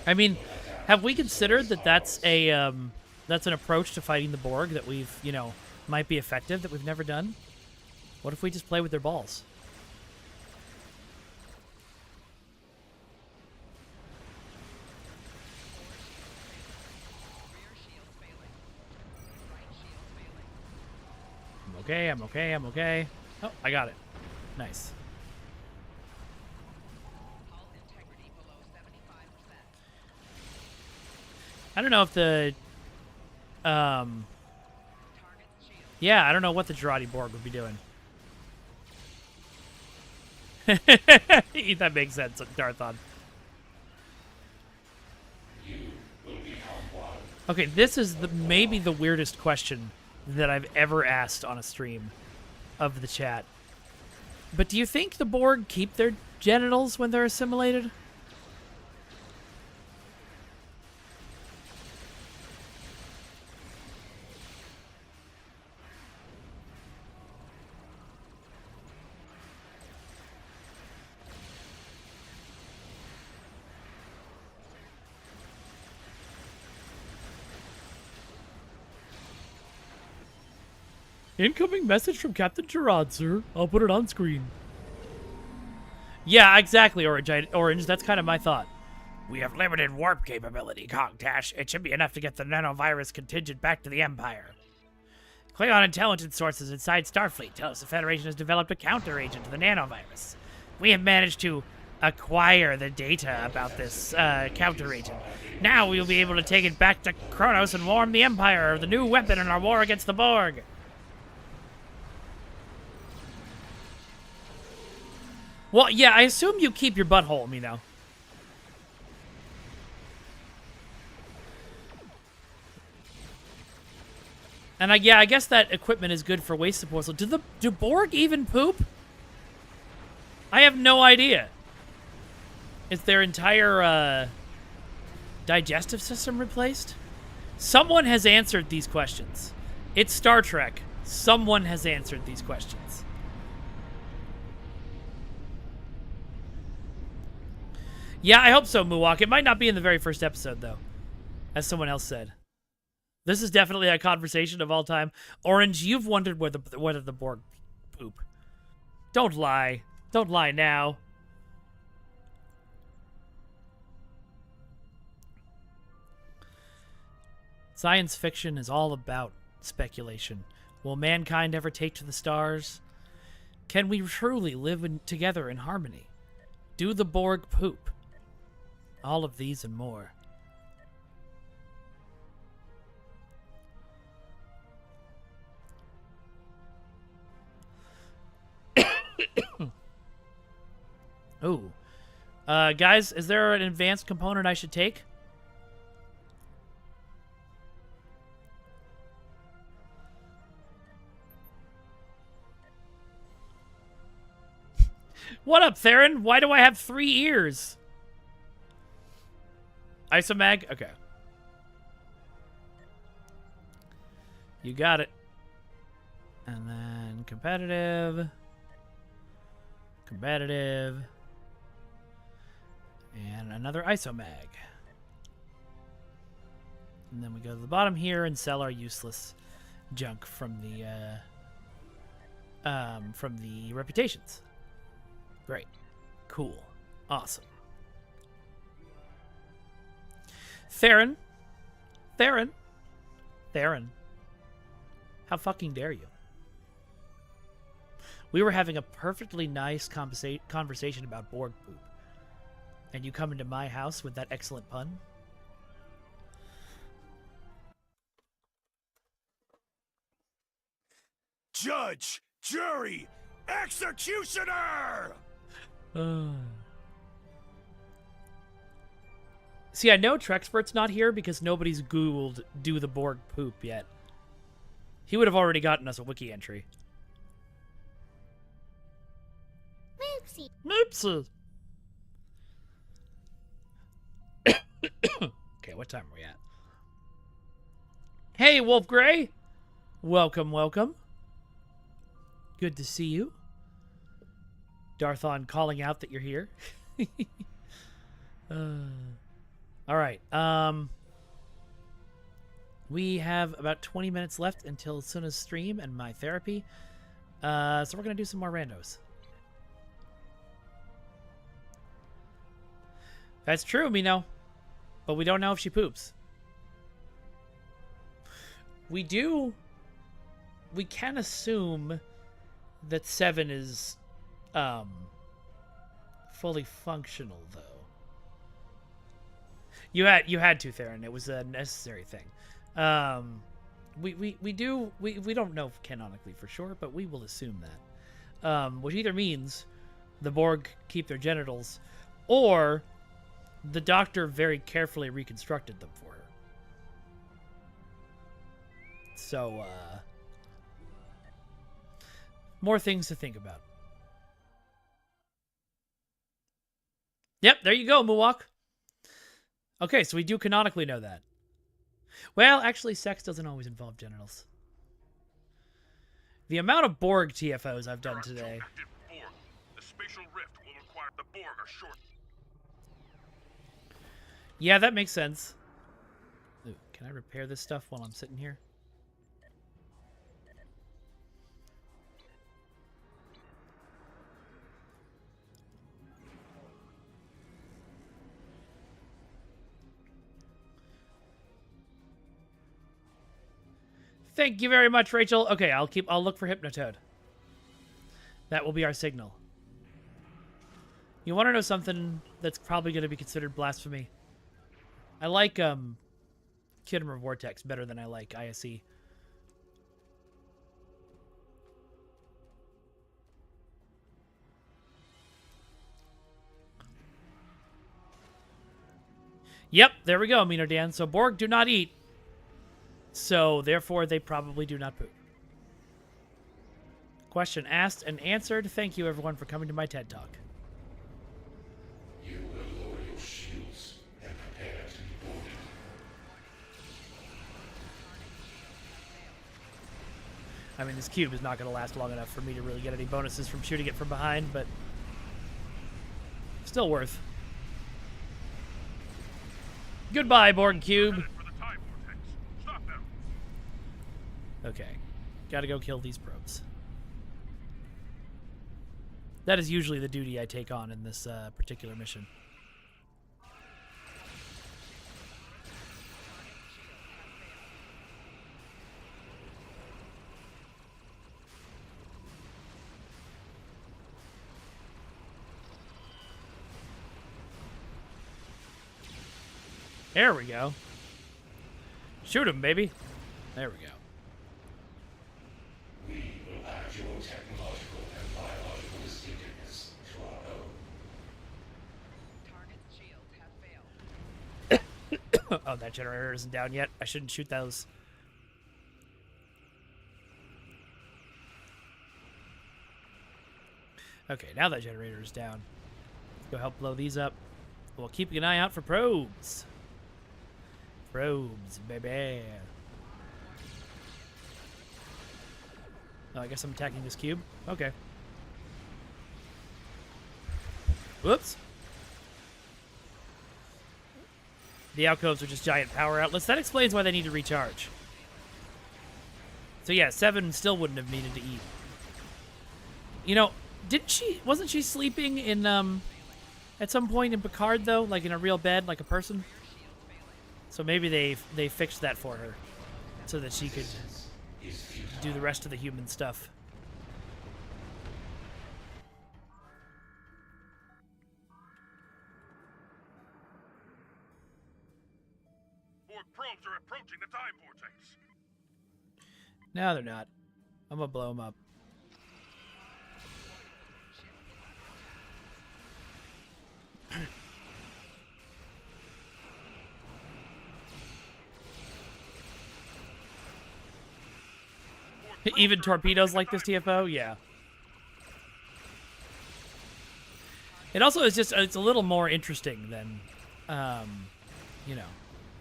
I mean, have we considered that that's an approach to fighting the Borg that we've, might be effective, that we've never done? What if we just play with their balls? I'm okay. Oh, I got it. Nice. I don't know if the... Yeah, I don't know what the Jurati Borg would be doing. That makes sense, Darthon. Okay, this is maybe the weirdest question that I've ever asked on a stream of the chat. But do you think the Borg keep their genitals when they're assimilated? Incoming message from Captain Gerard, sir. I'll put it on screen. Yeah, exactly, Orange. That's kind of my thought. We have limited warp capability, Cogtash. It should be enough to get the nanovirus contingent back to the Empire. Klingon intelligence sources inside Starfleet tell us the Federation has developed a counter-agent to the nanovirus. We have managed to acquire the data about this counter-agent. Now we will be able to take it back to Kronos and warn the Empire of the new weapon in our war against the Borg. Well, yeah, I assume you keep your butthole in me, though. And I guess that equipment is good for waste disposal. Do Borg even poop? I have no idea. Is their entire digestive system replaced? Someone has answered these questions. It's Star Trek. Someone has answered these questions. Yeah, I hope so, Muwak. It might not be in the very first episode, though, as someone else said. This is definitely a conversation of all time. Orange, you've wondered whether the Borg poop. Don't lie. Don't lie now. Science fiction is all about speculation. Will mankind ever take to the stars? Can we truly live together in harmony? Do the Borg poop? All of these and more. Ooh. Guys, is there an advanced component I should take? What up, Theron? Why do I have 3 ears? Isomag? Okay. You got it. And then competitive. Competitive. And another Isomag. And then we go to the bottom here and sell our useless junk from the reputations. Great. Cool. Awesome. Theron. Theron. Theron. How fucking dare you? We were having a perfectly nice conversation about Borg poop. And you come into my house with that excellent pun? Judge, jury, executioner! See, I know Trexpert's not here because nobody's Googled do the Borg poop yet. He would have already gotten us a wiki entry. Moopsie. Moopsie. Okay, what time are we at? Hey, Wolf Gray. Welcome, welcome. Good to see you. Darthon calling out that you're here. All right. We have about 20 minutes left until Suna's stream and my therapy. So we're going to do some more randos. That's true, Mino. But we don't know if she poops. We can assume that 7 is fully functional, though. You had to, Theron. It was a necessary thing. We don't know canonically for sure, but we will assume that. Which either means the Borg keep their genitals, or the Doctor very carefully reconstructed them for her. So, more things to think about. Yep, there you go, Muwak. Okay, so we do canonically know that. Well, actually, sex doesn't always involve genitals. The amount of Borg TFOs I've done today. Borg. The spatial rift will require the Borg are short. Yeah, that makes sense. Ooh, can I repair this stuff while I'm sitting here? Thank you very much, Rachel. Okay, I'll look for Hypnotoad. That will be our signal. You want to know something that's probably going to be considered blasphemy? I like Khitomer Vortex better than I like ISE. Yep, there we go, Mino Dan. So Borg do not eat. So, therefore, they probably do not poop. Question asked and answered. Thank you, everyone, for coming to my TED Talk. You will lower your shields and prepare to be boarded. I mean, this cube is not going to last long enough for me to really get any bonuses from shooting it from behind, but still worth. Goodbye, Borg Cube. Okay. Gotta go kill these probes. That is usually the duty I take on in this particular mission. There we go. Shoot him, baby. There we go. We will add your technological and biological distinctiveness to our own. Target's shields have failed. Oh, that generator isn't down yet. I shouldn't shoot those. Okay, now that generator is down. Let's go help blow these up. We'll keep an eye out for probes. Probes, baby. Oh, I guess I'm attacking this cube. Okay. Whoops. The alcoves are just giant power outlets. That explains why they need to recharge. So yeah, 7 still wouldn't have needed to eat. You know, wasn't she sleeping in, at some point in Picard, though? Like in a real bed, like a person? So maybe they fixed that for her. So that she could do the rest of the human stuff. Borg probes are approaching the time vortex. No, they're not. I'm gonna blow them up. Even torpedoes like this, TFO? Yeah. It also is just, it's a little more interesting than, you know.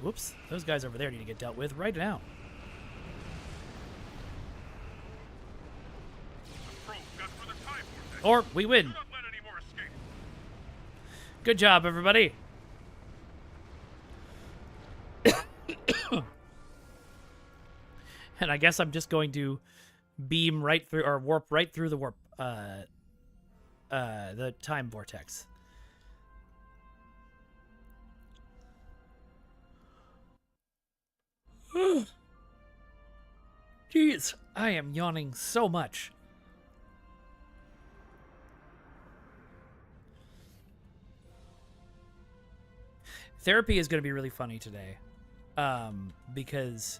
Whoops. Those guys over there need to get dealt with right now. Or we win. Good job, everybody. And I guess I'm just going to beam right through, or warp right through the warp, the time vortex. Jeez, I am yawning so much. Therapy is going to be really funny today, because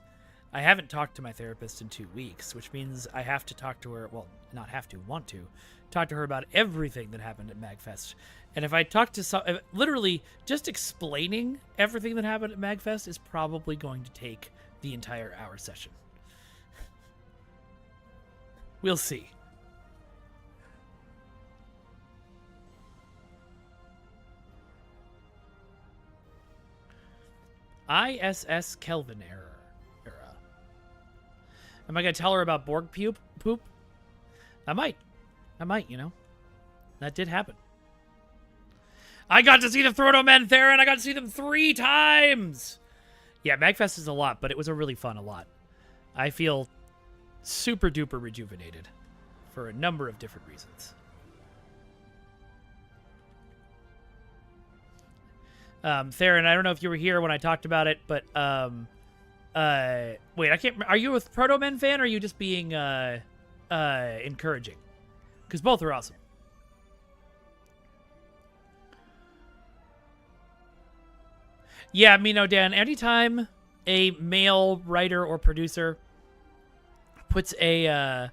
I haven't talked to my therapist in 2 weeks, which means I have to talk to her, well, not have to, want to, talk to her about everything that happened at MagFest. And if I talk to literally just explaining everything that happened at MagFest is probably going to take the entire hour session. We'll see. ISS Kelvin era. Am I going to tell her about Borg poop? I might, you know. That did happen. I got to see the Proto Men, Theron. I got to see them 3 times. Yeah, MagFest is a lot, but it was a really fun a lot. I feel super duper rejuvenated for a number of different reasons. Theron, I don't know if you were here when I talked about it, but wait, I can't. Are you a Proto Men fan, or are you just being encouraging? Because both are awesome. Yeah, Dan. Anytime a male writer or producer puts a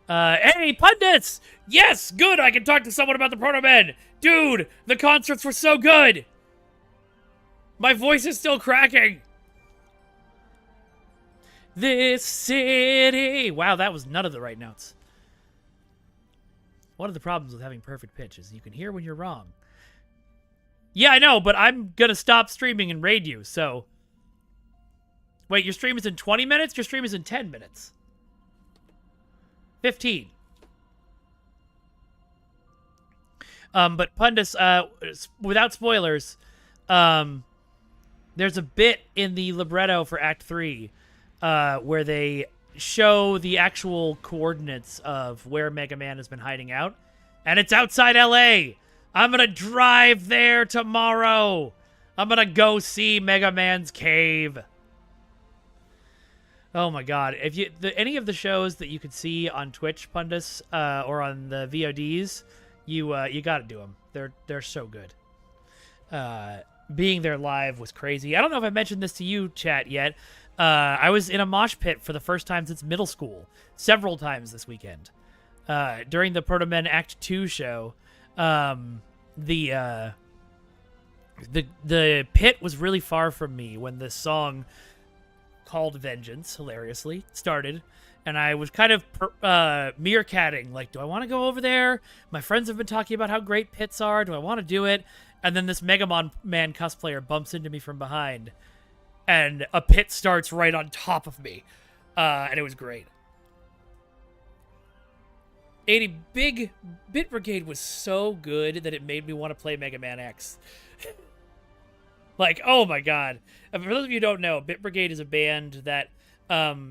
hey, pundits! Yes, good. I can talk to someone about the Proto Men, dude. The concerts were so good. My voice is still cracking. This city. Wow, that was none of the right notes. One of the problems with having perfect pitch is you can hear when you're wrong. Yeah, I know, but I'm going to stop streaming and raid you, so. Wait, your stream is in 20 minutes? Your stream is in 10 minutes. 15. But Pundus, without spoilers, there's a bit in the libretto for Act 3 where they show the actual coordinates of where Mega Man has been hiding out. And it's outside LA. I'm going to drive there tomorrow. I'm going to go see Mega Man's cave. Oh my god. If you any of the shows that you could see on Twitch, Pundus, or on the VODs, you got to do them. They're so good. Being there live was crazy. I don't know if I mentioned this to you, chat, yet. I was in a mosh pit for the first time since middle school, several times this weekend. During the Proto Men Act 2 show, the pit was really far from me when this song called Vengeance, hilariously, started. And I was kind of meerkatting, like, do I want to go over there? My friends have been talking about how great pits are. Do I want to do it? And then this Mega Man cosplayer bumps into me from behind. And a pit starts right on top of me. And it was great. 80 Bit Brigade was so good that it made me want to play Mega Man X. Like, oh my god. For those of you who don't know, Bit Brigade is a band that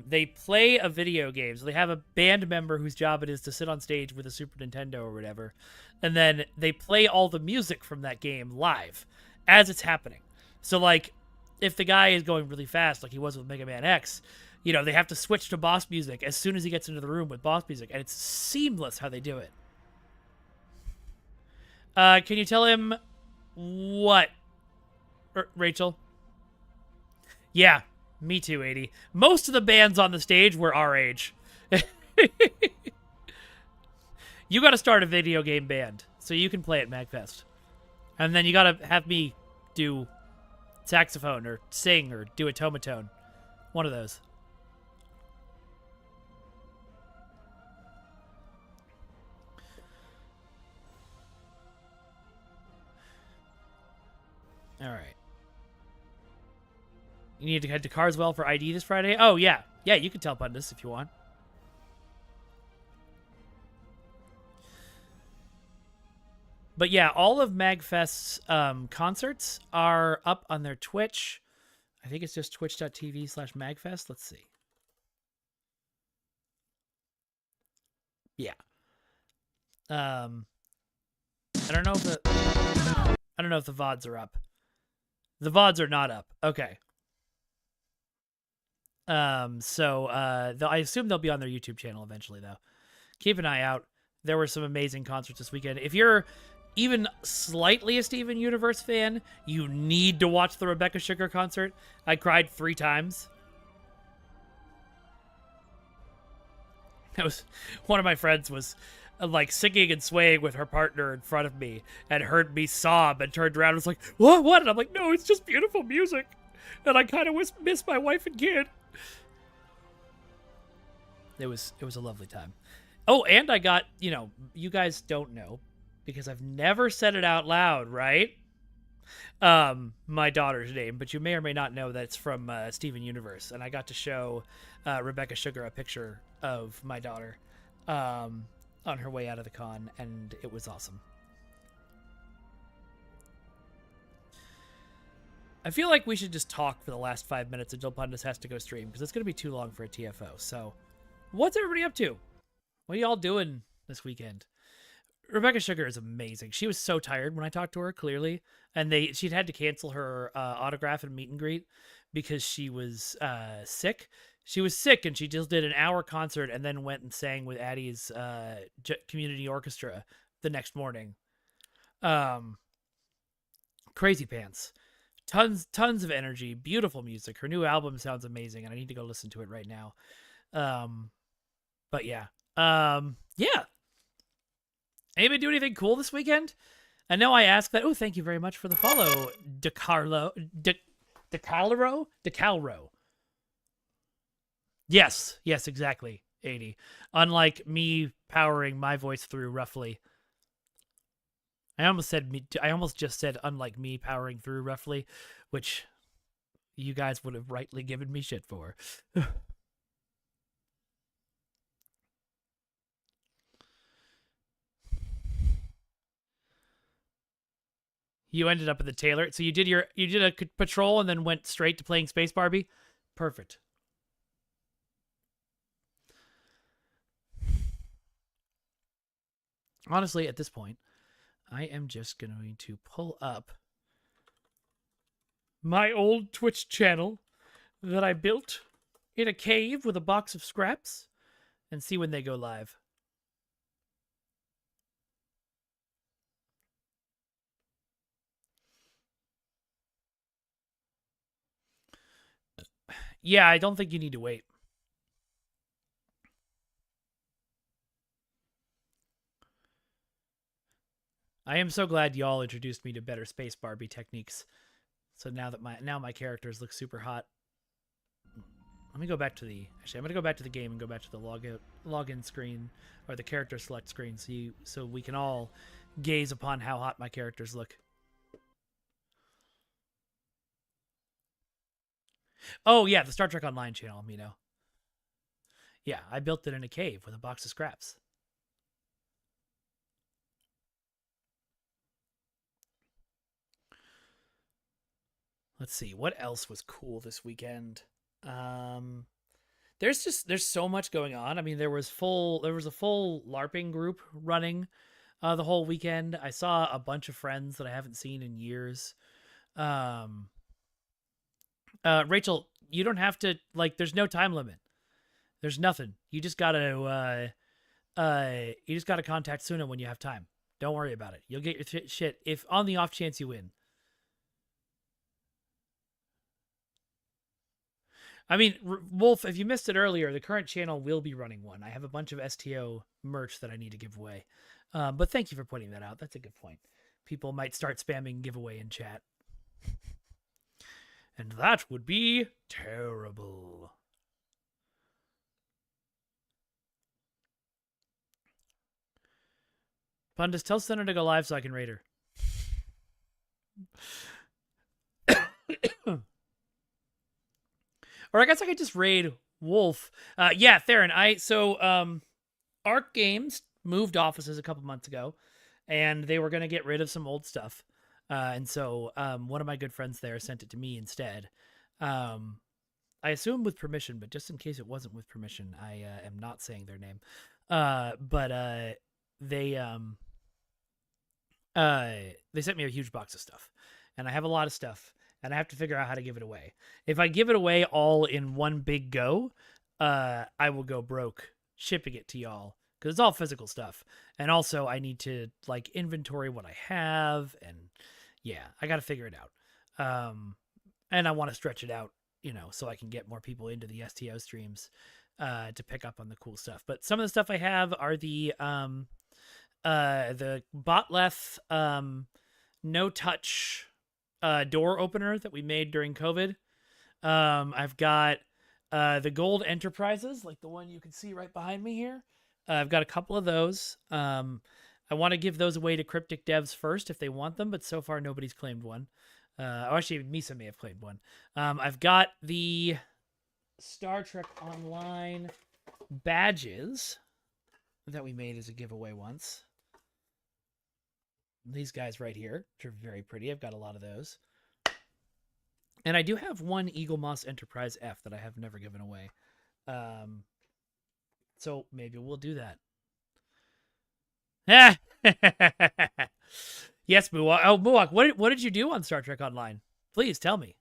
they play a video game. So they have a band member whose job it is to sit on stage with a Super Nintendo or whatever. And then they play all the music from that game live as it's happening. So, like, if the guy is going really fast, like he was with Mega Man X, you know, they have to switch to boss music as soon as he gets into the room with boss music. And it's seamless how they do it. Can you tell him what? Rachel? Yeah, me too, 80. Most of the bands on the stage were our age. You got to start a video game band so you can play at MagFest. And then you got to have me do saxophone or sing or do a tomatone. One of those. All right. You need to head to Carswell for ID this Friday? Oh, yeah. Yeah, you can tell Pundus if you want. But yeah, all of MagFest's concerts are up on their Twitch. I think it's just twitch.tv/MagFest. Let's see. Yeah. I don't know if the VODs are up. The VODs are not up. Okay. I assume they'll be on their YouTube channel eventually, though. Keep an eye out. There were some amazing concerts this weekend. If you're even slightly a Steven Universe fan, you need to watch the Rebecca Sugar concert. I cried 3 times. That was one of my friends was like singing and swaying with her partner in front of me and heard me sob and turned around and was like, what? And I'm like, no, it's just beautiful music. And I kind of miss my wife and kid. It was a lovely time. Oh, and I got, you guys don't know because I've never said it out loud, right? My daughter's name, but you may or may not know that it's from Steven Universe. And I got to show Rebecca Sugar a picture of my daughter on her way out of the con, and it was awesome. I feel like we should just talk for the last 5 minutes until Pundus has to go stream, because it's going to be too long for a TFO. So, what's everybody up to? What are y'all doing this weekend? Rebecca Sugar is amazing. She was so tired when I talked to her, clearly. And she'd had to cancel her autograph and meet and greet because she was sick. She was sick, and she just did an hour concert and then went and sang with Addie's community orchestra the next morning. Crazy pants. Tons of energy, beautiful music. Her new album sounds amazing, and I need to go listen to it right now. But yeah. Yeah. Anybody do anything cool this weekend? I know I asked that. Oh, thank you very much for the follow, DeCalro. Yes, exactly. 80. Unlike me powering my voice through roughly. I almost just said unlike me powering through roughly, which you guys would have rightly given me shit for. You ended up at the tailor. So you did a patrol and then went straight to playing Space Barbie? Perfect. Honestly, at this point, I am just going to pull up my old Twitch channel that I built in a cave with a box of scraps and see when they go live. Yeah, I don't think you need to wait. I am so glad y'all introduced me to better Space Barbie techniques. So now that my characters look super hot. Let me go back to the. Actually, I'm gonna go back to the game and go back to the login screen or the character select screen, so we can all gaze upon how hot my characters look. Oh yeah, the Star Trek Online channel, Mino. Yeah, I built it in a cave with a box of scraps. Let's see, what else was cool this weekend? There's so much going on. I mean, there was a full LARPing group running the whole weekend. I saw a bunch of friends that I haven't seen in years. Rachel, you don't have to, like, there's no time limit. There's nothing. You just gotta contact Suna when you have time. Don't worry about it. You'll get your shit if on the off chance you win. I mean, Wolf, if you missed it earlier, the current channel will be running one. I have a bunch of STO merch that I need to give away. But thank you for pointing that out. That's a good point. People might start spamming giveaway in chat. And that would be terrible. Pundus, tell Senna to go live so I can raid her. Or I guess I could just raid Wolf. Yeah, Theron. Arc Games moved offices a couple months ago, and they were going to get rid of some old stuff. And so one of my good friends there sent it to me instead. I assume with permission, but just in case it wasn't with permission, I am not saying their name. But they sent me a huge box of stuff, and I have a lot of stuff, and I have to figure out how to give it away. If I give it away all in one big go, I will go broke shipping it to y'all because it's all physical stuff. And also I need to like inventory what I have, and yeah, I got to figure it out. And I want to stretch it out, you know, so I can get more people into the STO streams to pick up on the cool stuff. But some of the stuff I have are the Botleth no touch door opener that we made during COVID. I've got the gold enterprises, like the one you can see right behind me here. I've got a couple of those. I want to give those away to cryptic devs first if they want them, but so far nobody's claimed one. Actually, Misa may have claimed one. I've got the Star Trek Online badges that we made as a giveaway once. These guys right here, which are very pretty. I've got a lot of those. And I do have one Eagle Moss Enterprise F that I have never given away. So maybe we'll do that. Yes, Muwak. Oh, Muwak, what did you do on Star Trek Online? Please tell me.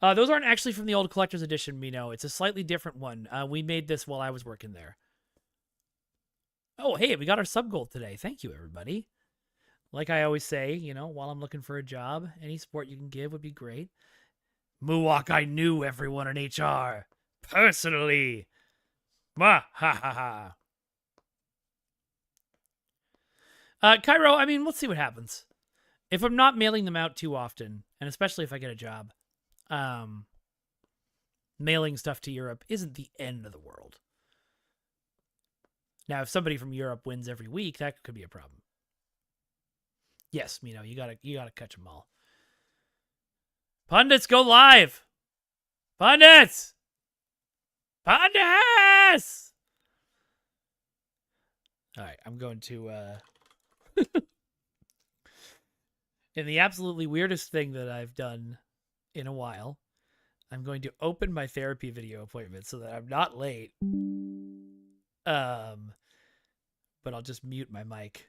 Those aren't actually from the old Collector's Edition, Mino. It's a slightly different one. We made this while I was working there. Oh, hey, we got our sub-gold today. Thank you, everybody. Like I always say, you know, while I'm looking for a job, any support you can give would be great. Muwak, I knew everyone in HR. Personally. Ha ha ha ha. Cairo, I mean, let's see what happens. If I'm not mailing them out too often, and especially if I get a job, mailing stuff to Europe isn't the end of the world. Now, if somebody from Europe wins every week, that could be a problem. Yes, Mino, you gotta catch them all. Pundits, go live! Pundits! Pundits! All right, I'm going to, in the absolutely weirdest thing that I've done in a while, I'm going to open my therapy video appointment so that I'm not late. But I'll just mute my mic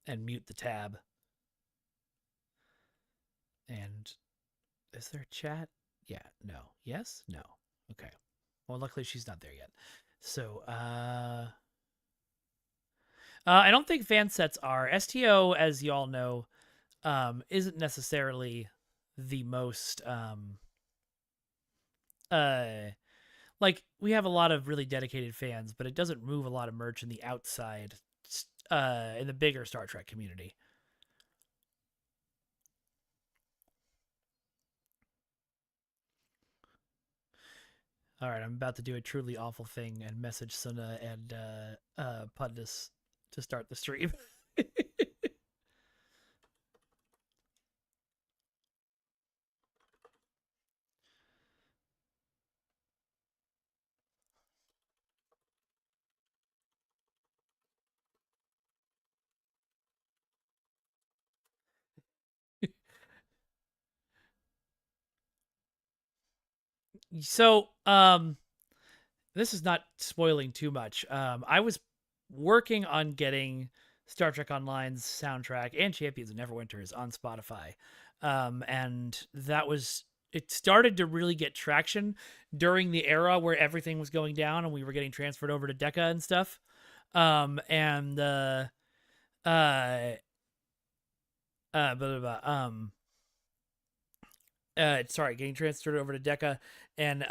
and mute the tab. And is there a chat? Yeah, no. Yes? No. Okay. Well, luckily she's not there yet. So, I don't think fan sets are. STO, as y'all know, isn't necessarily the most, like, we have a lot of really dedicated fans, but it doesn't move a lot of merch in the outside, in the bigger Star Trek community. All right, I'm about to do a truly awful thing and message Suna and Pundus to start the stream. So, this is not spoiling too much. I was working on getting Star Trek Online's soundtrack and Champions of Neverwinter's on Spotify. And it started to really get traction during the era where everything was going down and we were getting transferred over to Decca and stuff. Getting transferred over to Decca, and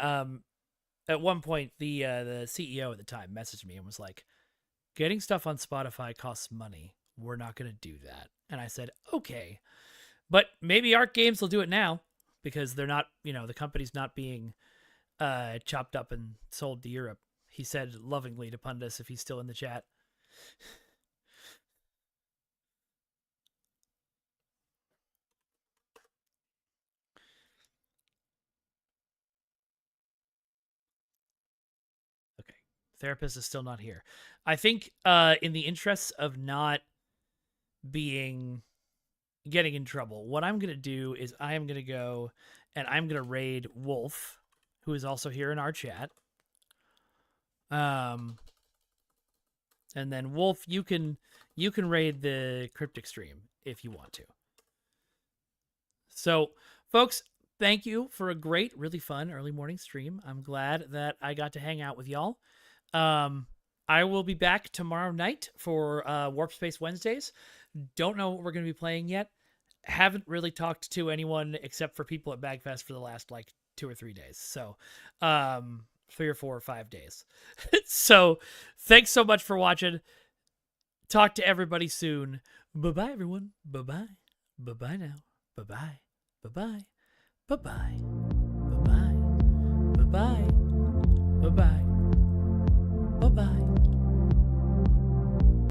at one point the CEO at the time messaged me and was like, "Getting stuff on Spotify costs money. We're not going to do that." And I said, "Okay, but maybe Arc Games will do it now because they're not, the company's not being chopped up and sold to Europe." He said lovingly to Pundus if he's still in the chat. Therapist is still not here. I think in the interests of not getting in trouble, what I'm going to do is I am going to go and I'm going to raid Wolf, who is also here in our chat. And then Wolf, you can raid the Cryptic stream if you want to. So, folks, thank you for a great, really fun early morning stream. I'm glad that I got to hang out with y'all. I will be back tomorrow night for Warp Space Wednesdays. Don't know what we're going to be playing yet. Haven't really talked to anyone except for people at Bagfest for the last 2 or 3 days. So 3 or 4 or 5 days. So thanks so much for watching. Talk to everybody soon. Bye-bye, everyone. Bye-bye. Bye-bye now. Bye-bye. Bye-bye. Bye-bye. Bye-bye. Bye-bye. Bye-bye. Bye-bye.